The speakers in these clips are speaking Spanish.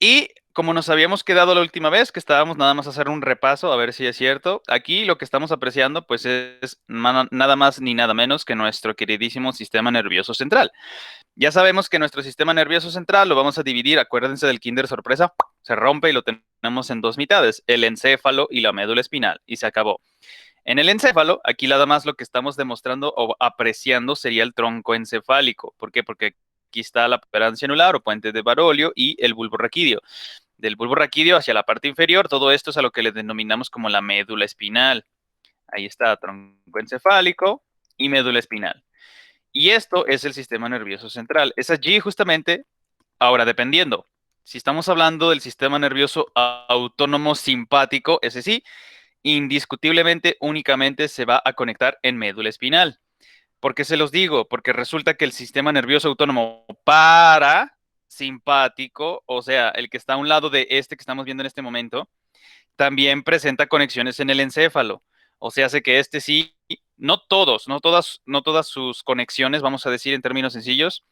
Y como nos habíamos quedado la última vez, que estábamos nada más a hacer un repaso, a ver si es cierto, aquí lo que estamos apreciando pues es nada más ni nada menos que nuestro queridísimo sistema nervioso central. Ya sabemos que nuestro sistema nervioso central lo vamos a dividir, acuérdense del Kinder sorpresa, se rompe y lo tenemos en dos mitades, el encéfalo y la médula espinal, y se acabó. En el encéfalo, aquí nada más lo que estamos demostrando o apreciando sería el tronco encefálico. ¿Por qué? Porque aquí está la protuberancia anular o puente de Barolio y el bulbo raquídeo. Del bulbo raquídeo hacia la parte inferior, todo esto es a lo que le denominamos como la médula espinal. Ahí está, tronco encefálico y médula espinal. Y esto es el sistema nervioso central. Es allí justamente, ahora dependiendo, si estamos hablando del sistema nervioso autónomo simpático, ese sí, indiscutiblemente únicamente se va a conectar en médula espinal. ¿Por qué se los digo? Porque resulta que el sistema nervioso autónomo parasimpático, o sea, el que está a un lado de este que estamos viendo en este momento, también presenta conexiones en el encéfalo. O sea, hace que este sí, no todos, no todas sus conexiones, vamos a decir en términos sencillos,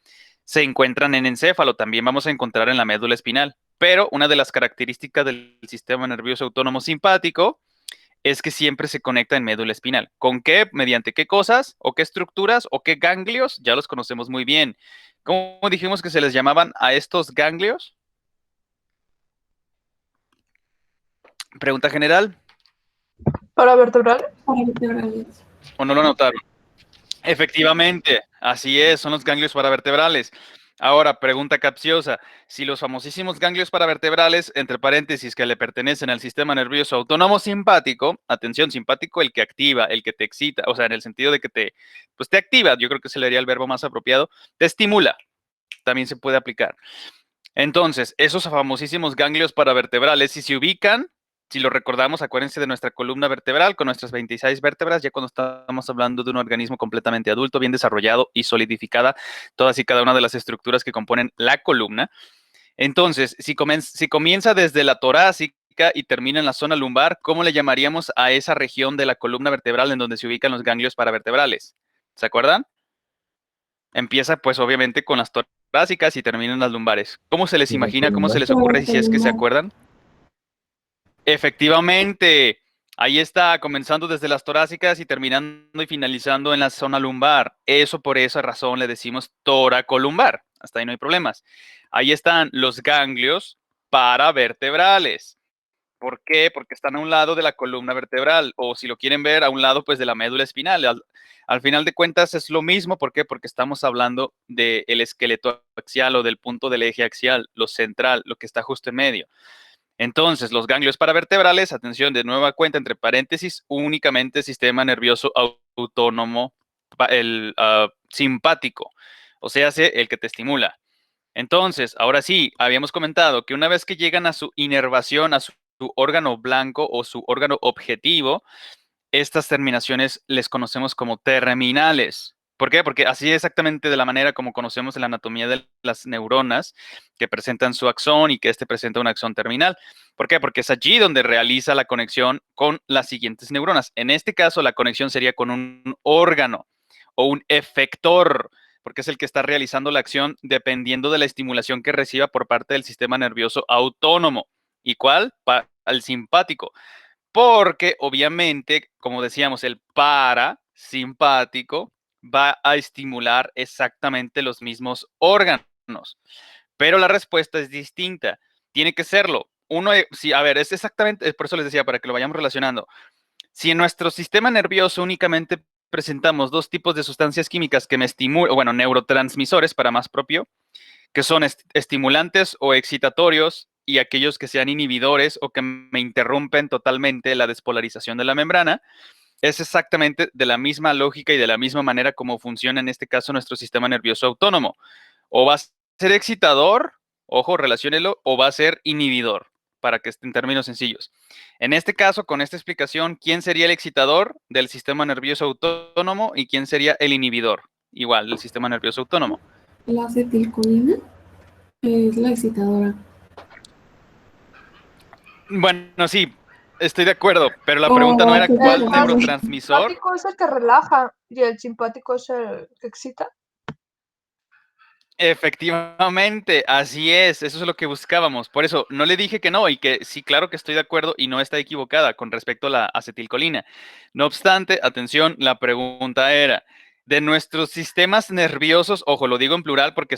se encuentran en encéfalo, también vamos a encontrar en la médula espinal. Pero una de las características del sistema nervioso autónomo simpático es que siempre se conecta en médula espinal. ¿Con qué? ¿Mediante qué cosas? ¿O qué estructuras? ¿O qué ganglios? Ya los conocemos muy bien. ¿Cómo dijimos que se les llamaban a estos ganglios? Pregunta general. ¿Para vertebrales? ¿O no lo notaron? Efectivamente, así es, son los ganglios paravertebrales. Ahora, pregunta capciosa. Si los famosísimos ganglios paravertebrales, entre paréntesis, que le pertenecen al sistema nervioso autónomo simpático, atención, simpático, el que activa, el que te excita, o sea, en el sentido de que pues te activa, yo creo que se le haría el verbo más apropiado, te estimula, también se puede aplicar. Entonces, esos famosísimos ganglios paravertebrales, si se ubican, si lo recordamos, acuérdense de nuestra columna vertebral con nuestras 26 vértebras, ya cuando estamos hablando de un organismo completamente adulto, bien desarrollado y solidificada, todas y cada una de las estructuras que componen la columna. Entonces, si comienza desde la torácica y termina en la zona lumbar, ¿cómo le llamaríamos a esa región de la columna vertebral en donde se ubican los ganglios paravertebrales? ¿Se acuerdan? Empieza pues obviamente con las torácicas y termina en las lumbares. ¿Cómo se les imagina? ¿Cómo se les ocurre si es que se acuerdan? Efectivamente, ahí está, comenzando desde las torácicas y terminando y finalizando en la zona lumbar. Eso por esa razón le decimos toracolumbar. Hasta ahí no hay problemas. Ahí están los ganglios paravertebrales. ¿Por qué? Porque están a un lado de la columna vertebral, o si lo quieren ver, a un lado pues de la médula espinal. Al final de cuentas es lo mismo, ¿por qué? Porque estamos hablando del esqueleto axial o del punto del eje axial, lo central, lo que está justo en medio. Entonces, los ganglios paravertebrales, atención, de nueva cuenta, entre paréntesis, únicamente sistema nervioso autónomo, el simpático, o sea, el que te estimula. Entonces, ahora sí, habíamos comentado que una vez que llegan a su inervación, a su órgano blanco o su órgano objetivo, estas terminaciones les conocemos como terminales. ¿Por qué? Porque así exactamente de la manera como conocemos la anatomía de las neuronas que presentan su axón y que este presenta un axón terminal. ¿Por qué? Porque es allí donde realiza la conexión con las siguientes neuronas. En este caso, la conexión sería con un órgano o un efector, porque es el que está realizando la acción dependiendo de la estimulación que reciba por parte del sistema nervioso autónomo. ¿Y cuál? Al simpático. Porque obviamente, como decíamos, el parasimpático va a estimular exactamente los mismos órganos. Pero la respuesta es distinta. Tiene que serlo. Sí, a ver, es exactamente, por eso les decía, para que lo vayamos relacionando. Si en nuestro sistema nervioso únicamente presentamos dos tipos de sustancias químicas que me estimulan, bueno, neurotransmisores para más propio, que son estimulantes o excitatorios y aquellos que sean inhibidores o que me interrumpen totalmente la despolarización de la membrana, es exactamente de la misma lógica y de la misma manera como funciona en este caso nuestro sistema nervioso autónomo. O va a ser excitador, ojo, relaciónelo, o va a ser inhibidor, para que esté en términos sencillos. En este caso, con esta explicación, ¿quién sería el excitador del sistema nervioso autónomo y quién sería el inhibidor? Igual, del sistema nervioso autónomo. La acetilcolina es la excitadora. Bueno, sí, estoy de acuerdo, pero la pregunta no O era qué cuál El neurotransmisor. simpático es el que relaja y el simpático es el que excita. Efectivamente, así es, eso es lo que buscábamos. Por eso no le dije que no y que sí, claro que estoy de acuerdo y no está equivocada con respecto a la acetilcolina. No obstante, atención, la pregunta era, de nuestros sistemas nerviosos, ojo, lo digo en plural porque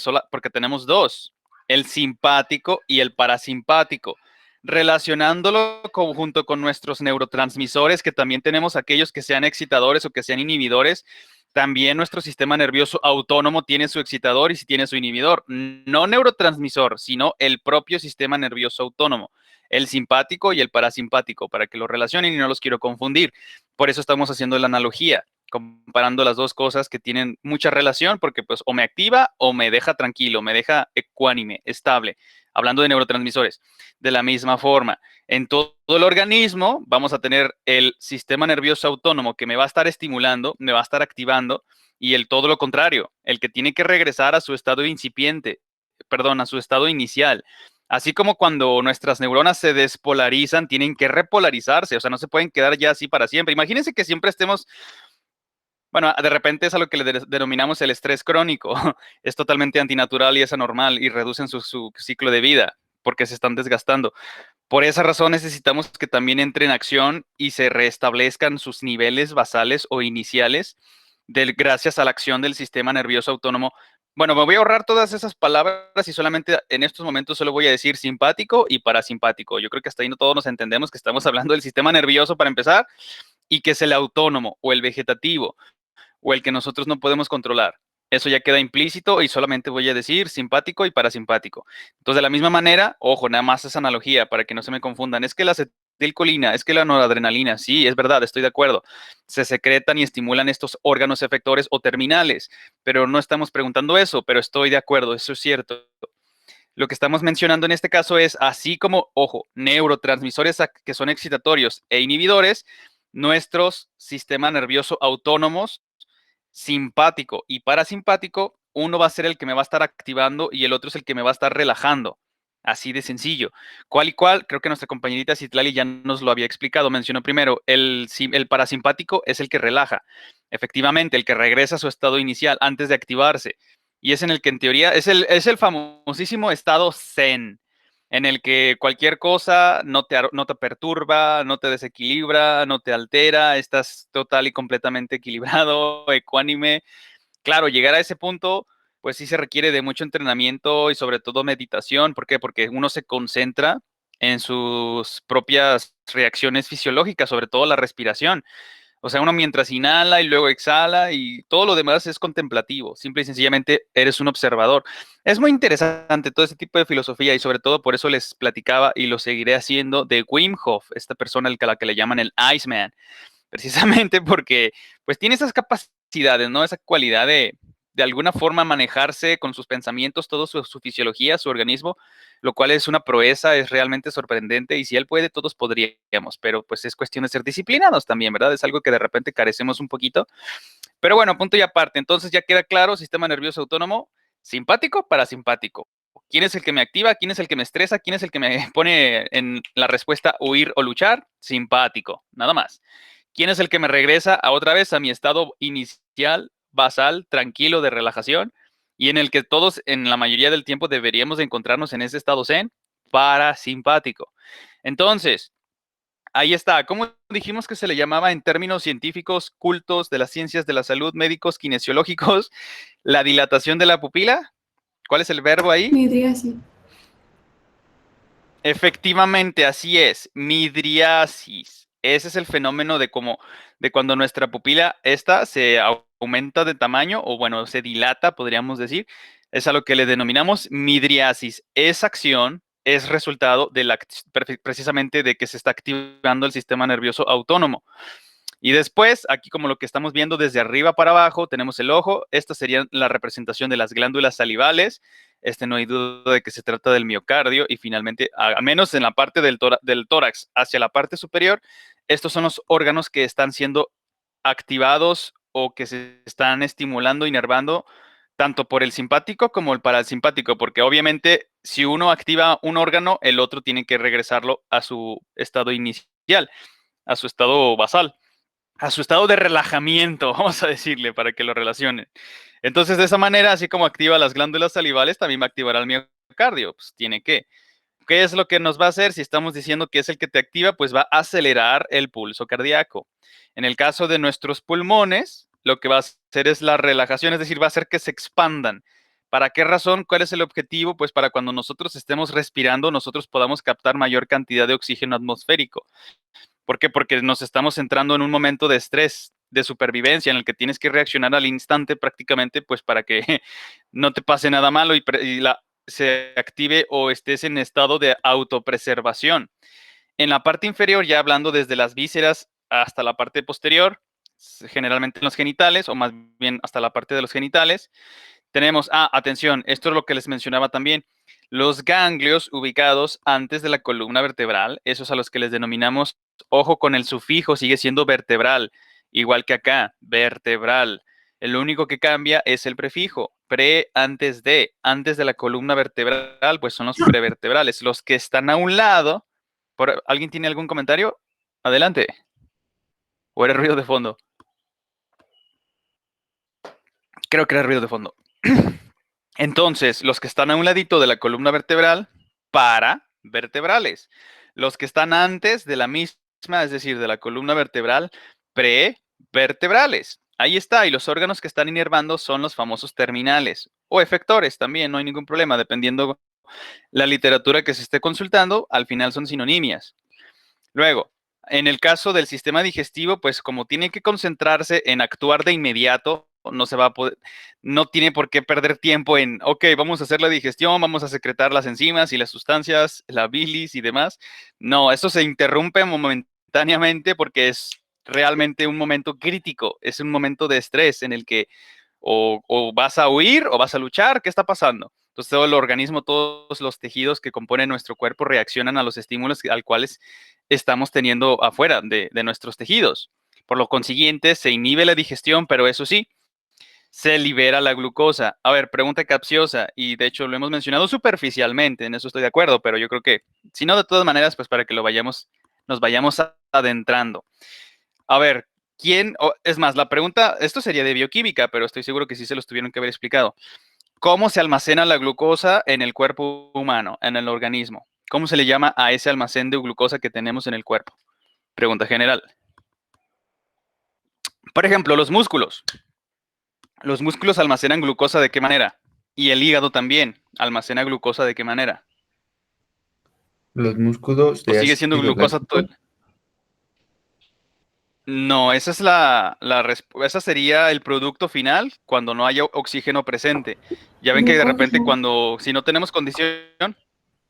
tenemos dos, el simpático y el parasimpático. Relacionándolo junto con nuestros neurotransmisores, que también tenemos aquellos que sean excitadores o que sean inhibidores, también nuestro sistema nervioso autónomo tiene su excitador y tiene su inhibidor. No neurotransmisor, sino el propio sistema nervioso autónomo, el simpático y el parasimpático, para que lo relacionen y no los quiero confundir. Por eso estamos haciendo la analogía, comparando las dos cosas que tienen mucha relación, porque pues o me activa o me deja tranquilo, me deja ecuánime, estable, hablando de neurotransmisores. De la misma forma, en todo el organismo vamos a tener el sistema nervioso autónomo que me va a estar estimulando, me va a estar activando, y el todo lo contrario, el que tiene que regresar a su estado incipiente, perdón, a su estado inicial. Así como cuando nuestras neuronas se despolarizan, tienen que repolarizarse, o sea, no se pueden quedar ya así para siempre. Imagínense que siempre estemos, bueno, de repente es a lo que le denominamos el estrés crónico. Es totalmente antinatural y es anormal y reducen su ciclo de vida porque se están desgastando. Por esa razón necesitamos que también entre en acción y se restablezcan sus niveles basales o iniciales gracias a la acción del sistema nervioso autónomo. Bueno, me voy a ahorrar todas esas palabras y solamente en estos momentos solo voy a decir simpático y parasimpático. Yo creo que hasta ahí no todos nos entendemos que estamos hablando del sistema nervioso para empezar y que es el autónomo o el vegetativo o el que nosotros no podemos controlar. Eso ya queda implícito y solamente voy a decir simpático y parasimpático. Entonces, de la misma manera, ojo, nada más esa analogía para que no se me confundan. Es que la acetilcolina, es que la noradrenalina, sí, es verdad, estoy de acuerdo. Se secretan y estimulan estos órganos efectores o terminales, pero no estamos preguntando eso, pero estoy de acuerdo, eso es cierto. Lo que estamos mencionando en este caso es, así como, ojo, neurotransmisores que son excitatorios e inhibidores, nuestros sistemas nerviosos autónomos simpático y parasimpático, uno va a ser el que me va a estar activando y el otro es el que me va a estar relajando. Así de sencillo. ¿Cuál y cuál? Creo que nuestra compañerita Citlali ya nos lo había explicado. Mencionó primero, el parasimpático es el que relaja. Efectivamente, el que regresa a su estado inicial antes de activarse. Y es en el que en teoría es el famosísimo estado zen, en el que cualquier cosa no te perturba, no te desequilibra, no te altera, estás total y completamente equilibrado, ecuánime. Claro, llegar a ese punto, pues sí se requiere de mucho entrenamiento y sobre todo meditación. ¿Por qué? Porque uno se concentra en sus propias reacciones fisiológicas, sobre todo la respiración. O sea, uno mientras inhala y luego exhala y todo lo demás es contemplativo. Simple y sencillamente eres un observador. Es muy interesante todo ese tipo de filosofía y sobre todo por eso les platicaba y lo seguiré haciendo de Wim Hof, esta persona a la que le llaman el Iceman, precisamente porque pues tiene esas capacidades, ¿no? Esa cualidad de alguna forma manejarse con sus pensamientos, todo su fisiología, su organismo, lo cual es una proeza, es realmente sorprendente y si él puede, todos podríamos, pero pues es cuestión de ser disciplinados también, ¿verdad? Es algo que de repente carecemos un poquito, pero bueno, punto y aparte, entonces ya queda claro, sistema nervioso autónomo, simpático, parasimpático. ¿Quién es el que me activa? ¿Quién es el que me estresa? ¿Quién es el que me pone en la respuesta huir o luchar? Simpático, nada más. ¿Quién es el que me regresa otra vez a mi estado inicial, basal, tranquilo, de relajación? Y en el que todos, en la mayoría del tiempo, deberíamos de encontrarnos en ese estado zen, parasimpático. Entonces, ahí está. ¿Cómo dijimos que se le llamaba en términos científicos, cultos de las ciencias de la salud, médicos, kinesiológicos, la dilatación de la pupila? ¿Cuál es el verbo ahí? Midriasis. Efectivamente, así es, midriasis. Ese es el fenómeno de cuando nuestra pupila esta se aumenta de tamaño o bueno, se dilata, podríamos decir. Es a lo que le denominamos midriasis. Esa acción es resultado precisamente de que se está activando el sistema nervioso autónomo. Y después, aquí como lo que estamos viendo desde arriba para abajo, tenemos el ojo. Esta sería la representación de las glándulas salivales. No hay duda de que se trata del miocardio. Y finalmente, al menos en la parte del tórax hacia la parte superior, estos son los órganos que están siendo activados o que se están estimulando, inervando, tanto por el simpático como el parasimpático, porque obviamente si uno activa un órgano, el otro tiene que regresarlo a su estado inicial, a su estado basal, a su estado de relajamiento, vamos a decirle, para que lo relacionen. Entonces, de esa manera, así como activa las glándulas salivales, también va a activar el miocardio. Pues tiene que. ¿Qué es lo que nos va a hacer? Si estamos diciendo que es el que te activa, pues va a acelerar el pulso cardíaco. En el caso de nuestros pulmones, lo que va a hacer es la relajación, es decir, va a hacer que se expandan. ¿Para qué razón? ¿Cuál es el objetivo? Pues para cuando nosotros estemos respirando, nosotros podamos captar mayor cantidad de oxígeno atmosférico. ¿Por qué? Porque nos estamos entrando en un momento de estrés, de supervivencia, en el que tienes que reaccionar al instante prácticamente, pues para que no te pase nada malo se active o estés en estado de autopreservación. En la parte inferior, ya hablando desde las vísceras hasta la parte posterior, generalmente en los genitales, o más bien hasta la parte de los genitales, tenemos, atención, esto es lo que les mencionaba también, los ganglios ubicados antes de la columna vertebral, esos a los que les denominamos, ojo con el sufijo, sigue siendo vertebral, igual que acá, vertebral. Lo único que cambia es el prefijo, antes de la columna vertebral, pues son los prevertebrales. Los que están a un lado, ¿alguien tiene algún comentario? Adelante. ¿O era ruido de fondo? Creo que era ruido de fondo. Entonces, los que están a un ladito de la columna vertebral, paravertebrales. Los que están antes de la misma, es decir, de la columna vertebral, prevertebrales. Ahí está, y los órganos que están inervando son los famosos terminales o efectores también, no hay ningún problema, dependiendo la literatura que se esté consultando, al final son sinonimias. Luego, en el caso del sistema digestivo, pues como tiene que concentrarse en actuar de inmediato, no se va a poder, no tiene por qué perder tiempo en, ok, vamos a hacer la digestión, vamos a secretar las enzimas y las sustancias, la bilis y demás. No, eso se interrumpe momentáneamente porque es realmente un momento crítico, es un momento de estrés en el que o vas a huir o vas a luchar, ¿qué está pasando? Entonces todo el organismo, todos los tejidos que componen nuestro cuerpo reaccionan a los estímulos al cuales estamos teniendo afuera de nuestros tejidos. Por lo consiguiente, se inhibe la digestión, pero eso sí, se libera la glucosa. A ver, pregunta capciosa, y de hecho lo hemos mencionado superficialmente, en eso estoy de acuerdo, pero yo creo que, si no, de todas maneras, pues para que nos vayamos adentrando. A ver, es más, la pregunta, esto sería de bioquímica, pero estoy seguro que sí se los tuvieron que haber explicado. ¿Cómo se almacena la glucosa en el cuerpo humano, en el organismo? ¿Cómo se le llama a ese almacén de glucosa que tenemos en el cuerpo? Pregunta general. Por ejemplo, los músculos. ¿Los músculos almacenan glucosa de qué manera? Y el hígado también almacena glucosa de qué manera. Los músculos ¿O de sigue siendo ácido glucosa láctico. No, esa es esa sería el producto final cuando no haya oxígeno presente. Ya ven que de repente si no tenemos condición,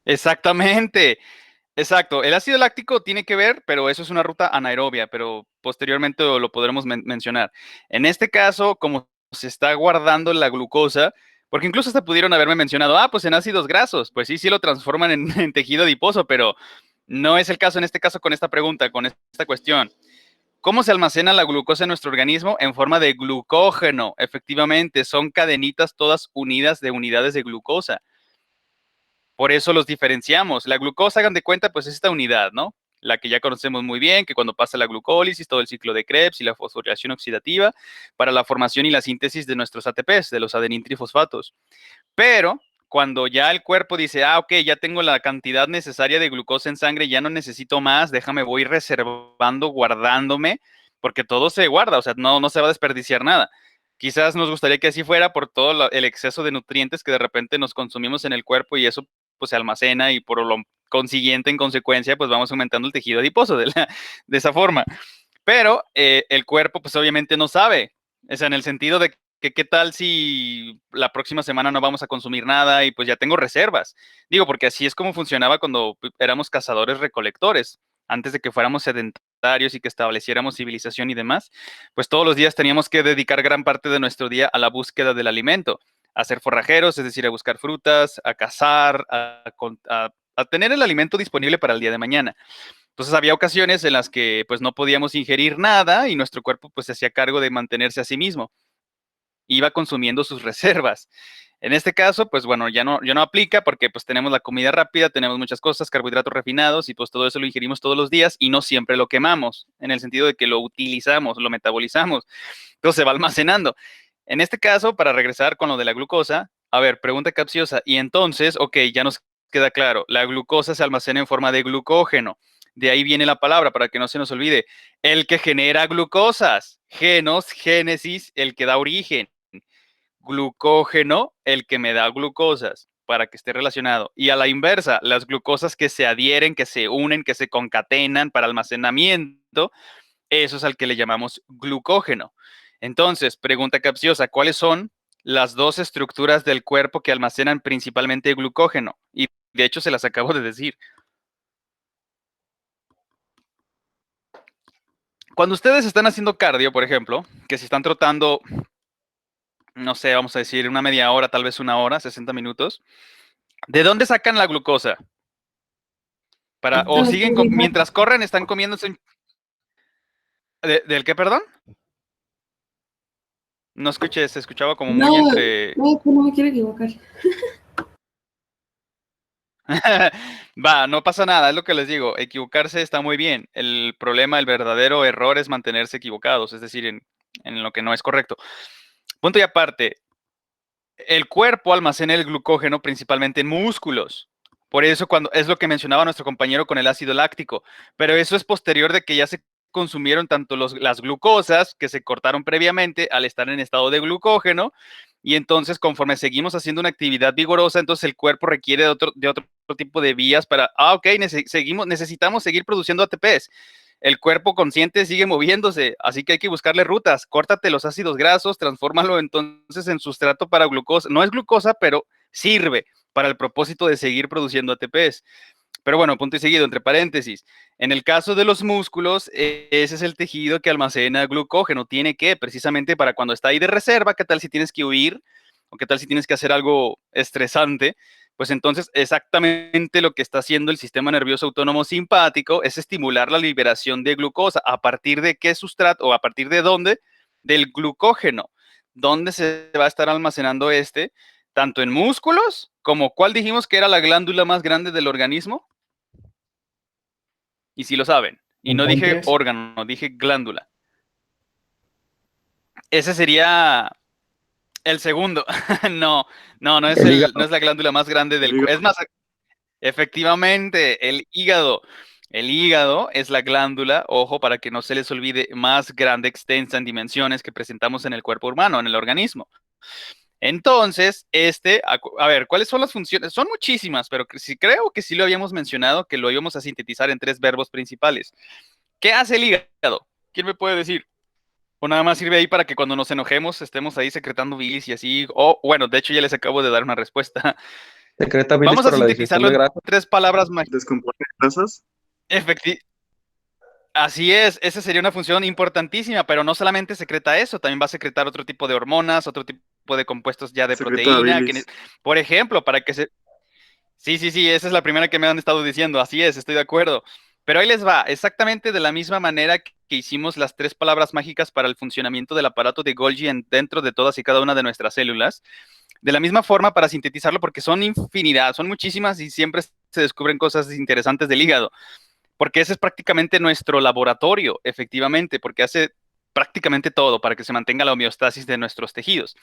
exactamente, exacto. El ácido láctico tiene que ver, pero eso es una ruta anaerobia, pero posteriormente lo podremos mencionar. En este caso, como se está guardando la glucosa, porque incluso hasta pudieron haberme mencionado, pues en ácidos grasos, pues sí lo transforman en tejido adiposo, pero no es el caso en este caso con esta pregunta, con esta cuestión. ¿Cómo se almacena la glucosa en nuestro organismo? En forma de glucógeno. Efectivamente, son cadenitas todas unidas de unidades de glucosa. Por eso los diferenciamos. La glucosa, hagan de cuenta, pues es esta unidad, ¿no? La que ya conocemos muy bien, que cuando pasa la glucólisis, todo el ciclo de Krebs y la fosforilación oxidativa para la formación y la síntesis de nuestros ATPs, de los adenintrifosfatos. Pero cuando ya el cuerpo dice, ok, ya tengo la cantidad necesaria de glucosa en sangre, ya no necesito más, voy reservando, guardándome, porque todo se guarda, o sea, no se va a desperdiciar nada. Quizás nos gustaría que así fuera por todo el exceso de nutrientes que de repente nos consumimos en el cuerpo y eso pues se almacena y por lo consiguiente, en consecuencia, pues vamos aumentando el tejido adiposo de esa forma. Pero el cuerpo pues obviamente no sabe, o sea, en el sentido de que qué tal si la próxima semana no vamos a consumir nada y pues ya tengo reservas. Digo, porque así es como funcionaba cuando éramos cazadores recolectores, antes de que fuéramos sedentarios y que estableciéramos civilización y demás, pues todos los días teníamos que dedicar gran parte de nuestro día a la búsqueda del alimento, a ser forrajeros, es decir, a buscar frutas, a cazar, a tener el alimento disponible para el día de mañana. Entonces había ocasiones en las que pues no podíamos ingerir nada y nuestro cuerpo pues se hacía cargo de mantenerse a sí mismo. Iba consumiendo sus reservas. En este caso, pues bueno, ya no aplica porque pues tenemos la comida rápida, tenemos muchas cosas, carbohidratos refinados y pues todo eso lo ingerimos todos los días y no siempre lo quemamos, en el sentido de que lo utilizamos, lo metabolizamos. Entonces se va almacenando. En este caso, para regresar con lo de la glucosa, a ver, pregunta capciosa. Y entonces, ok, ya nos queda claro, la glucosa se almacena en forma de glucógeno. De ahí viene la palabra, para que no se nos olvide. El que genera glucosas. Genos, génesis, el que da origen. Glucógeno, el que me da glucosas, para que esté relacionado. Y a la inversa, las glucosas que se adhieren, que se unen, que se concatenan para almacenamiento, eso es al que le llamamos glucógeno. Entonces, pregunta capciosa, ¿cuáles son las dos estructuras del cuerpo que almacenan principalmente glucógeno? Y de hecho se las acabo de decir. Cuando ustedes están haciendo cardio, por ejemplo, que se están trotando, no sé, vamos a decir una media hora, tal vez una hora, 60 minutos, ¿de dónde sacan la glucosa? O siguen, mientras corren, están comiéndose. ¿Del qué, perdón? No escuché, se escuchaba como muy entre. No me quiero equivocar. Va, no pasa nada, es lo que les digo. Equivocarse está muy bien. El problema, el verdadero error es mantenerse equivocados, es decir, en lo que no es correcto. Punto y aparte, el cuerpo almacena el glucógeno principalmente en músculos. Por eso cuando es lo que mencionaba nuestro compañero con el ácido láctico, pero eso es posterior de que ya se consumieron tanto las glucosas que se cortaron previamente al estar en estado de glucógeno, y entonces conforme seguimos haciendo una actividad vigorosa, entonces el cuerpo requiere de otro tipo de vías para, ok, necesitamos seguir produciendo ATPs. El cuerpo consciente sigue moviéndose, así que hay que buscarle rutas. Córtate los ácidos grasos, transfórmalo entonces en sustrato para glucosa. No es glucosa, pero sirve para el propósito de seguir produciendo ATPs. Pero bueno, punto y seguido, entre paréntesis. En el caso de los músculos, ese es el tejido que almacena glucógeno. Tiene que, precisamente para cuando está ahí de reserva, ¿qué tal si tienes que huir? ¿O qué tal si tienes que hacer algo estresante? Pues entonces exactamente lo que está haciendo el sistema nervioso autónomo simpático es estimular la liberación de glucosa. ¿A partir de qué sustrato o a partir de dónde? Del glucógeno. ¿Dónde se va a estar almacenando este? Tanto en músculos como ¿cuál dijimos que era la glándula más grande del organismo? Y si lo saben. Y no dije órgano, dije glándula. Ese sería el segundo. No es la glándula más grande del cuerpo. Es más, efectivamente, el hígado. El hígado es la glándula, ojo, para que no se les olvide, más grande, extensa en dimensiones que presentamos en el cuerpo humano, en el organismo. Entonces, a ver, ¿cuáles son las funciones? Son muchísimas, pero sí creo que sí lo habíamos mencionado, que lo íbamos a sintetizar en 3 verbos principales. ¿Qué hace el hígado? ¿Quién me puede decir? O nada más sirve ahí para que cuando nos enojemos estemos ahí secretando bilis y así. O bueno, de hecho ya les acabo de dar una respuesta. Secreta bilis Vamos a para la digestión sintetizarlo de en grasa. 3 palabras más. ¿Descompone grasas? Así es, esa sería una función importantísima, pero no solamente secreta eso, también va a secretar otro tipo de hormonas, otro tipo de compuestos ya de Secreta proteína. bilis. Por ejemplo, para que se. Sí, esa es la primera que me han estado diciendo, así es, estoy de acuerdo. Pero ahí les va, exactamente de la misma manera que hicimos las 3 palabras mágicas para el funcionamiento del aparato de Golgi dentro de todas y cada una de nuestras células. De la misma forma, para sintetizarlo, porque son infinidad, son muchísimas y siempre se descubren cosas interesantes del hígado, porque ese es prácticamente nuestro laboratorio, efectivamente, porque hace prácticamente todo para que se mantenga la homeostasis de nuestros tejidos.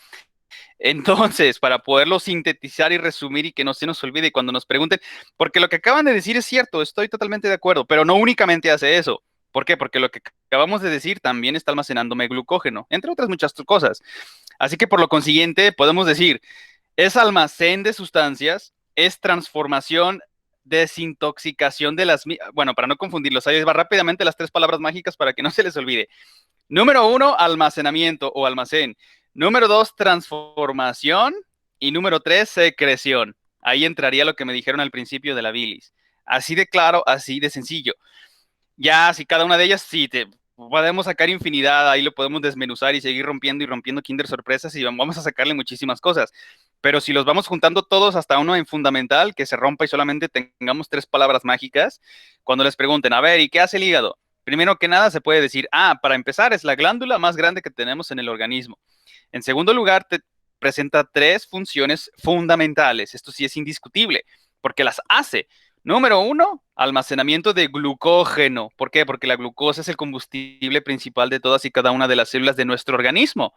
Entonces, para poderlo sintetizar y resumir y que no se nos olvide cuando nos pregunten, porque lo que acaban de decir es cierto, estoy totalmente de acuerdo, pero no únicamente hace eso. ¿Por qué? Porque lo que acabamos de decir también está almacenándome glucógeno, entre otras muchas cosas. Así que por lo consiguiente, podemos decir, es almacén de sustancias, es transformación, desintoxicación de las. Bueno, para no confundirlos, ahí va rápidamente las 3 palabras mágicas para que no se les olvide. Número 1, almacenamiento o almacén. Número 2, transformación. Y número 3, secreción. Ahí entraría lo que me dijeron al principio de la bilis. Así de claro, así de sencillo. Ya, si cada una de ellas, sí, podemos sacar infinidad, ahí lo podemos desmenuzar y seguir rompiendo y rompiendo Kinder sorpresas y vamos a sacarle muchísimas cosas. Pero si los vamos juntando todos hasta uno en fundamental, que se rompa y solamente tengamos 3 palabras mágicas, cuando les pregunten, a ver, ¿y qué hace el hígado? Primero que nada se puede decir, para empezar, es la glándula más grande que tenemos en el organismo. En segundo lugar, te presenta 3 funciones fundamentales. Esto sí es indiscutible, porque las hace. Número 1, almacenamiento de glucógeno. ¿Por qué? Porque la glucosa es el combustible principal de todas y cada una de las células de nuestro organismo.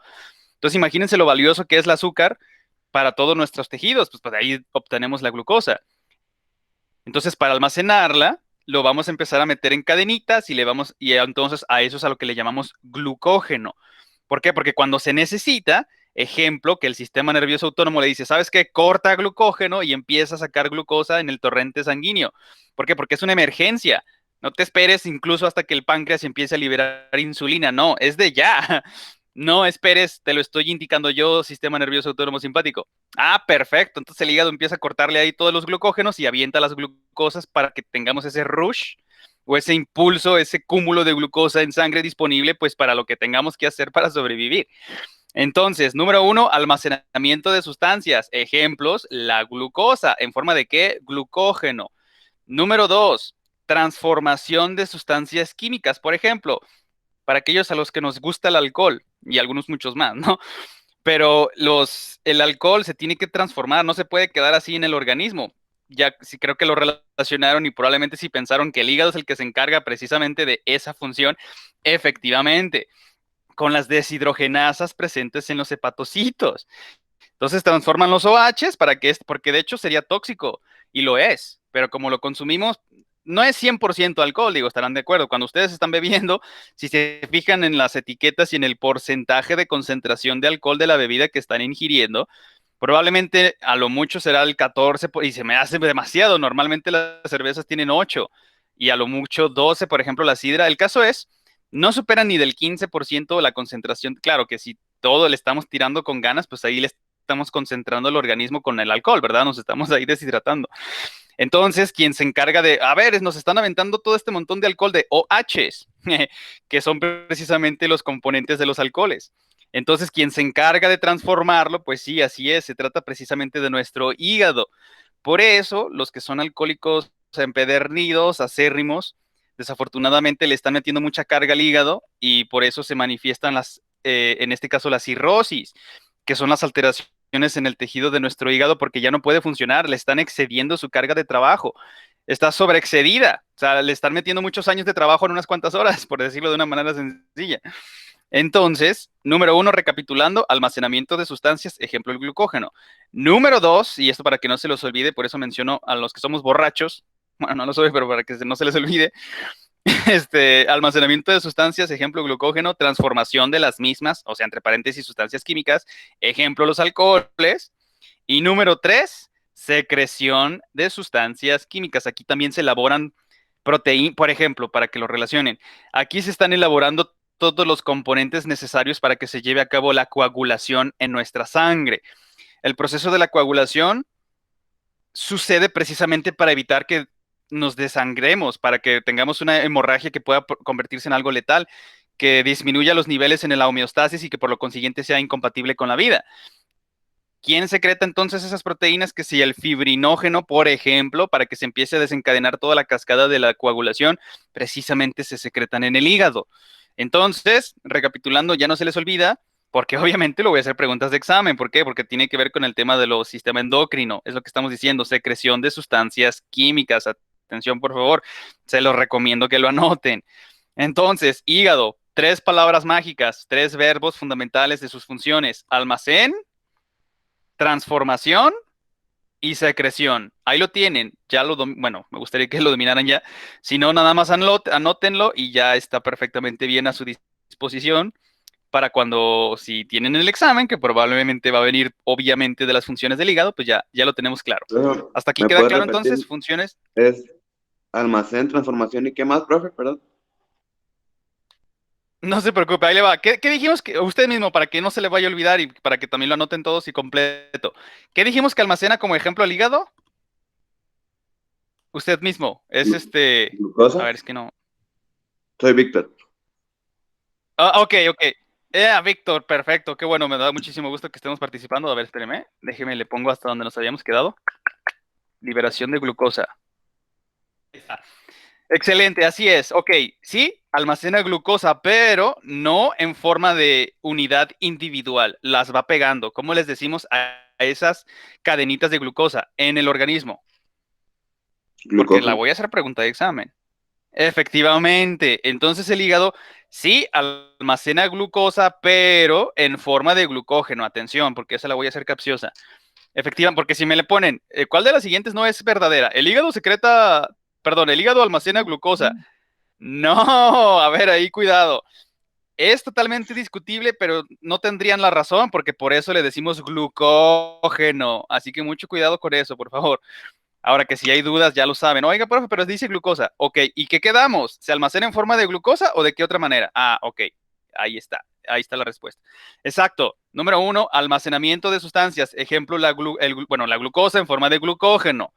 Entonces imagínense lo valioso que es el azúcar para todos nuestros tejidos, pues de ahí obtenemos la glucosa. Entonces, para almacenarla, lo vamos a empezar a meter en cadenitas y entonces a eso es a lo que le llamamos glucógeno. ¿Por qué? Porque cuando se necesita, ejemplo, que el sistema nervioso autónomo le dice, ¿sabes qué? Corta glucógeno y empieza a sacar glucosa en el torrente sanguíneo. ¿Por qué? Porque es una emergencia. No te esperes incluso hasta que el páncreas empiece a liberar insulina. No, es de ya. No esperes, te lo estoy indicando yo, sistema nervioso autónomo simpático. Ah, perfecto. Entonces el hígado empieza a cortarle ahí todos los glucógenos y avienta las glucosas para que tengamos ese rush o ese impulso, ese cúmulo de glucosa en sangre disponible, pues para lo que tengamos que hacer para sobrevivir. Entonces, número 1, almacenamiento de sustancias. Ejemplos, la glucosa. ¿En forma de qué? Glucógeno. Número 2, transformación de sustancias químicas. Por ejemplo, para aquellos a los que nos gusta el alcohol y algunos muchos más, ¿no? Pero el alcohol se tiene que transformar, no se puede quedar así en el organismo. Ya sí creo que lo relacionaron y probablemente sí pensaron que el hígado es el que se encarga precisamente de esa función. Efectivamente, con las deshidrogenasas presentes en los hepatocitos. Entonces transforman los OHs porque de hecho sería tóxico y lo es, pero como lo consumimos, no es 100% alcohol, digo, estarán de acuerdo. Cuando ustedes están bebiendo, si se fijan en las etiquetas y en el porcentaje de concentración de alcohol de la bebida que están ingiriendo, probablemente a lo mucho será el 14 y se me hace demasiado. Normalmente las cervezas tienen 8 y a lo mucho 12, por ejemplo, la sidra. El caso es, no superan ni del 15% la concentración. Claro que si todo le estamos tirando con ganas, pues ahí le estamos concentrando el organismo con el alcohol, ¿verdad? Nos estamos ahí deshidratando. Entonces, quien se encarga de, a ver, nos están aventando todo este montón de alcohol de OHs, que son precisamente los componentes de los alcoholes. Entonces, quien se encarga de transformarlo, pues sí, así es, se trata precisamente de nuestro hígado. Por eso, los que son alcohólicos empedernidos, acérrimos, desafortunadamente le están metiendo mucha carga al hígado y por eso se manifiestan en este caso, la cirrosis, que son las alteraciones en el tejido de nuestro hígado porque ya no puede funcionar, le están excediendo su carga de trabajo, está sobreexcedida, o sea, le están metiendo muchos años de trabajo en unas cuantas horas, por decirlo de una manera sencilla. Entonces, número 1, recapitulando, almacenamiento de sustancias, ejemplo el glucógeno. Número 2, y esto para que no se los olvide, por eso menciono a los que somos borrachos, bueno, no lo soy, pero para que no se les olvide, almacenamiento de sustancias, ejemplo glucógeno, transformación de las mismas, o sea, entre paréntesis, sustancias químicas, ejemplo los alcoholes. Y número 3, secreción de sustancias químicas. Aquí también se elaboran proteínas, por ejemplo, para que lo relacionen. Aquí se están elaborando todos los componentes necesarios para que se lleve a cabo la coagulación en nuestra sangre. El proceso de la coagulación sucede precisamente para evitar que nos desangremos, para que tengamos una hemorragia que pueda convertirse en algo letal, que disminuya los niveles en la homeostasis y que por lo consiguiente sea incompatible con la vida. ¿Quién secreta entonces esas proteínas? Que si el fibrinógeno, por ejemplo, para que se empiece a desencadenar toda la cascada de la coagulación, precisamente se secretan en el hígado. Entonces, recapitulando, ya no se les olvida, porque obviamente lo voy a hacer preguntas de examen. ¿Por qué? Porque tiene que ver con el tema de los sistema endocrino. Es lo que estamos diciendo, secreción de sustancias químicas. Atención, por favor. Se los recomiendo que lo anoten. Entonces, hígado, 3 palabras mágicas, 3 verbos fundamentales de sus funciones. Almacén, transformación y secreción. Ahí lo tienen. Bueno, me gustaría que lo dominaran ya. Si no, nada más anótenlo y ya está perfectamente bien a su disposición para cuando, si tienen el examen, que probablemente va a venir obviamente de las funciones del hígado, pues ya lo tenemos claro. ¿Hasta aquí ¿Me queda puede claro repetir? entonces? Funciones. Es almacén, transformación y qué más, profe, perdón. No se preocupe, ahí le va. ¿Qué dijimos que usted mismo, para que no se le vaya a olvidar y para que también lo anoten todos y completo? ¿Qué dijimos que almacena como ejemplo el hígado? Usted mismo. Es ¿Glucosa? A ver, es que no. Soy Víctor. Ah, ok. Víctor, perfecto. Qué bueno, me da muchísimo gusto que estemos participando. A ver, espéreme. Déjeme, le pongo hasta donde nos habíamos quedado. Liberación de glucosa. Ahí está. Excelente, así es. Ok, sí, almacena glucosa, pero no en forma de unidad individual. Las va pegando, como les decimos, a esas cadenitas de glucosa en el organismo. Porque la Glucógeno. voy a hacer pregunta de examen. Efectivamente. Entonces el hígado Sí, almacena glucosa, pero en forma de glucógeno. Atención, porque esa la voy a hacer capciosa. Efectivamente, porque si me le ponen, ¿cuál de las siguientes no es verdadera? El hígado el hígado almacena glucosa. No, a ver, ahí cuidado. Es totalmente discutible, pero no tendrían la razón, porque por eso le decimos glucógeno. Así que mucho cuidado con eso, por favor. Ahora que si hay dudas, ya lo saben. Oiga, profe, pero dice glucosa. Ok, ¿y qué quedamos? ¿Se almacena en forma de glucosa o de qué otra manera? Ah, ok, ahí está. Ahí está la respuesta. Exacto. Número 1, almacenamiento de sustancias. Ejemplo, la glucosa en forma de glucógeno.